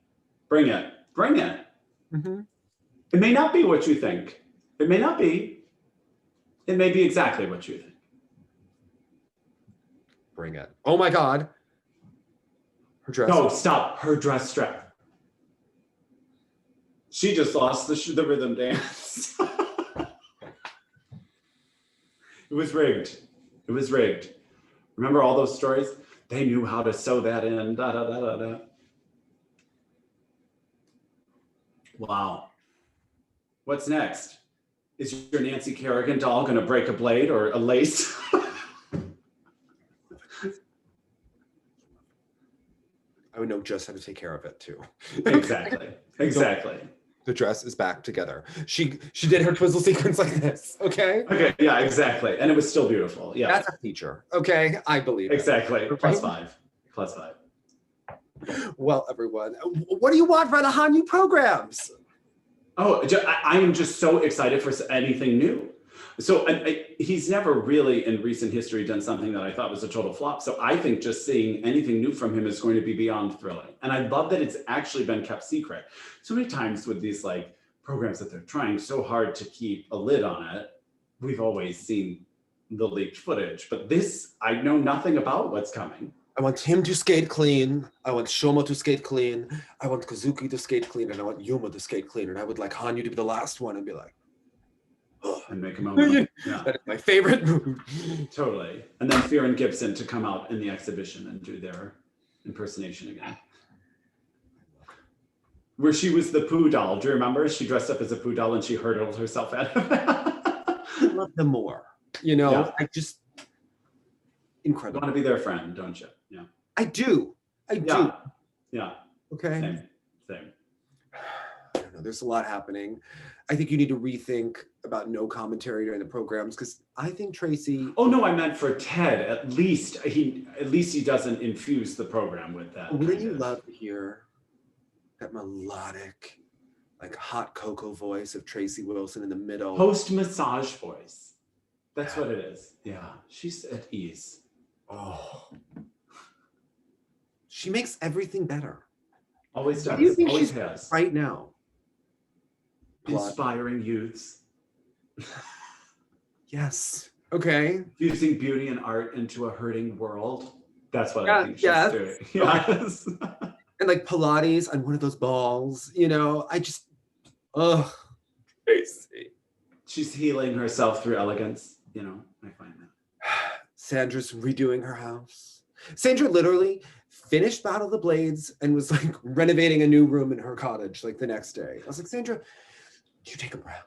B: Bring it. Bring it.
A: Mm-hmm.
B: It may not be what you think. It may not be. It may be exactly what you think.
A: Bring it. Oh my God. Her dress.
B: No, stop. Her dress strap. She just lost the rhythm dance. It was rigged. It was rigged. Remember all those stories? They knew how to sew that in. Da, da, da, da, da. Wow. What's next? Is your Nancy Kerrigan doll going to break a blade or a lace?
A: I would know just how to take care of it too.
B: Exactly. Exactly.
A: The dress is back together. She did her twizzle sequence like this. Okay.
B: Okay. Yeah. Exactly. And it was still beautiful. Yeah.
A: That's a feature. Okay. I believe
B: exactly.
A: It.
B: +5. +5.
A: Well, everyone, what do you want for the Hanyu programs?
B: Oh, I am just so excited for anything new. So he's never really in recent history done something that I thought was a total flop. So I think just seeing anything new from him is going to be beyond thrilling. And I love that it's actually been kept secret. So many times with these like programs that they're trying so hard to keep a lid on it, we've always seen the leaked footage. But this, I know nothing about what's coming.
A: I want him to skate clean. I want Shoma to skate clean. I want Kazuki to skate clean. And I want Yuma to skate clean. And I would like Hanyu to be the last one and be like, oh.
B: And make a moment. Yeah.
A: That is my favorite move.
B: Totally. And then Fear and Gibson to come out in the exhibition and do their impersonation again. Where she was the Pooh doll. Do you remember? She dressed up as a Pooh doll and she hurdled herself out of it.
A: I love them more. You know,
B: Yeah.
A: I just, incredible.
B: You want to be their friend, don't you? Yeah.
A: I do. I do.
B: Yeah. Yeah.
A: Okay.
B: Same.
A: I don't know. There's a lot happening. I think you need to rethink about no commentary during the programs because I think Tracy.
B: Oh no, I meant for Ted. At least he doesn't infuse the program with that.
A: Wouldn't you love to hear that melodic, like hot cocoa voice of Tracy Wilson in the middle?
B: Post massage voice. That's what it is. Yeah, she's at ease.
A: Oh, she makes everything better.
B: Always does.
A: What do you think
B: Always
A: she's
B: has.
A: right now?
B: Inspiring youths.
A: Yes. Okay.
B: Using beauty and art into a hurting world. That's what I think she's doing.
A: Yes. And like Pilates on one of those balls, you know, I just, crazy.
B: She's healing herself through elegance, you know, I find that.
A: Sandra's redoing her house. Sandra literally finished Battle of the Blades and was like renovating a new room in her cottage like the next day. I was like, Sandra, do you take a breath?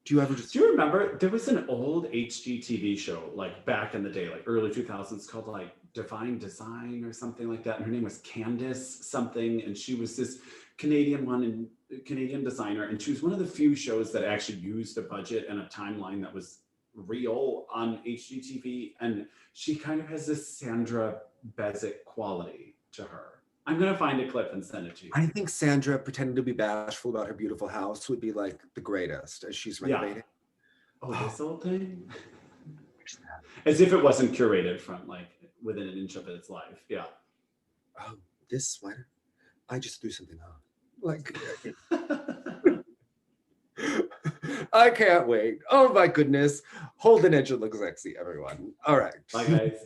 A: Do you ever just...
B: Do you remember there was an old HGTV show like back in the day, like early 2000s called like Divine Design or something like that. And her name was Candace something. And she was this Canadian designer. And she was one of the few shows that actually used a budget and a timeline that was real on HGTV. And she kind of has this Sandra Bezic quality to her. I'm gonna find a clip and send it to you.
A: I think Sandra pretending to be bashful about her beautiful house would be like the greatest as she's renovating.
B: Oh, this whole thing? As if it wasn't curated from like within an inch of its life. Yeah.
A: Oh, this sweater? I just threw something on. Like, I can't wait. Oh my goodness. Hold an edge and look sexy, everyone. All right.
B: Bye, guys.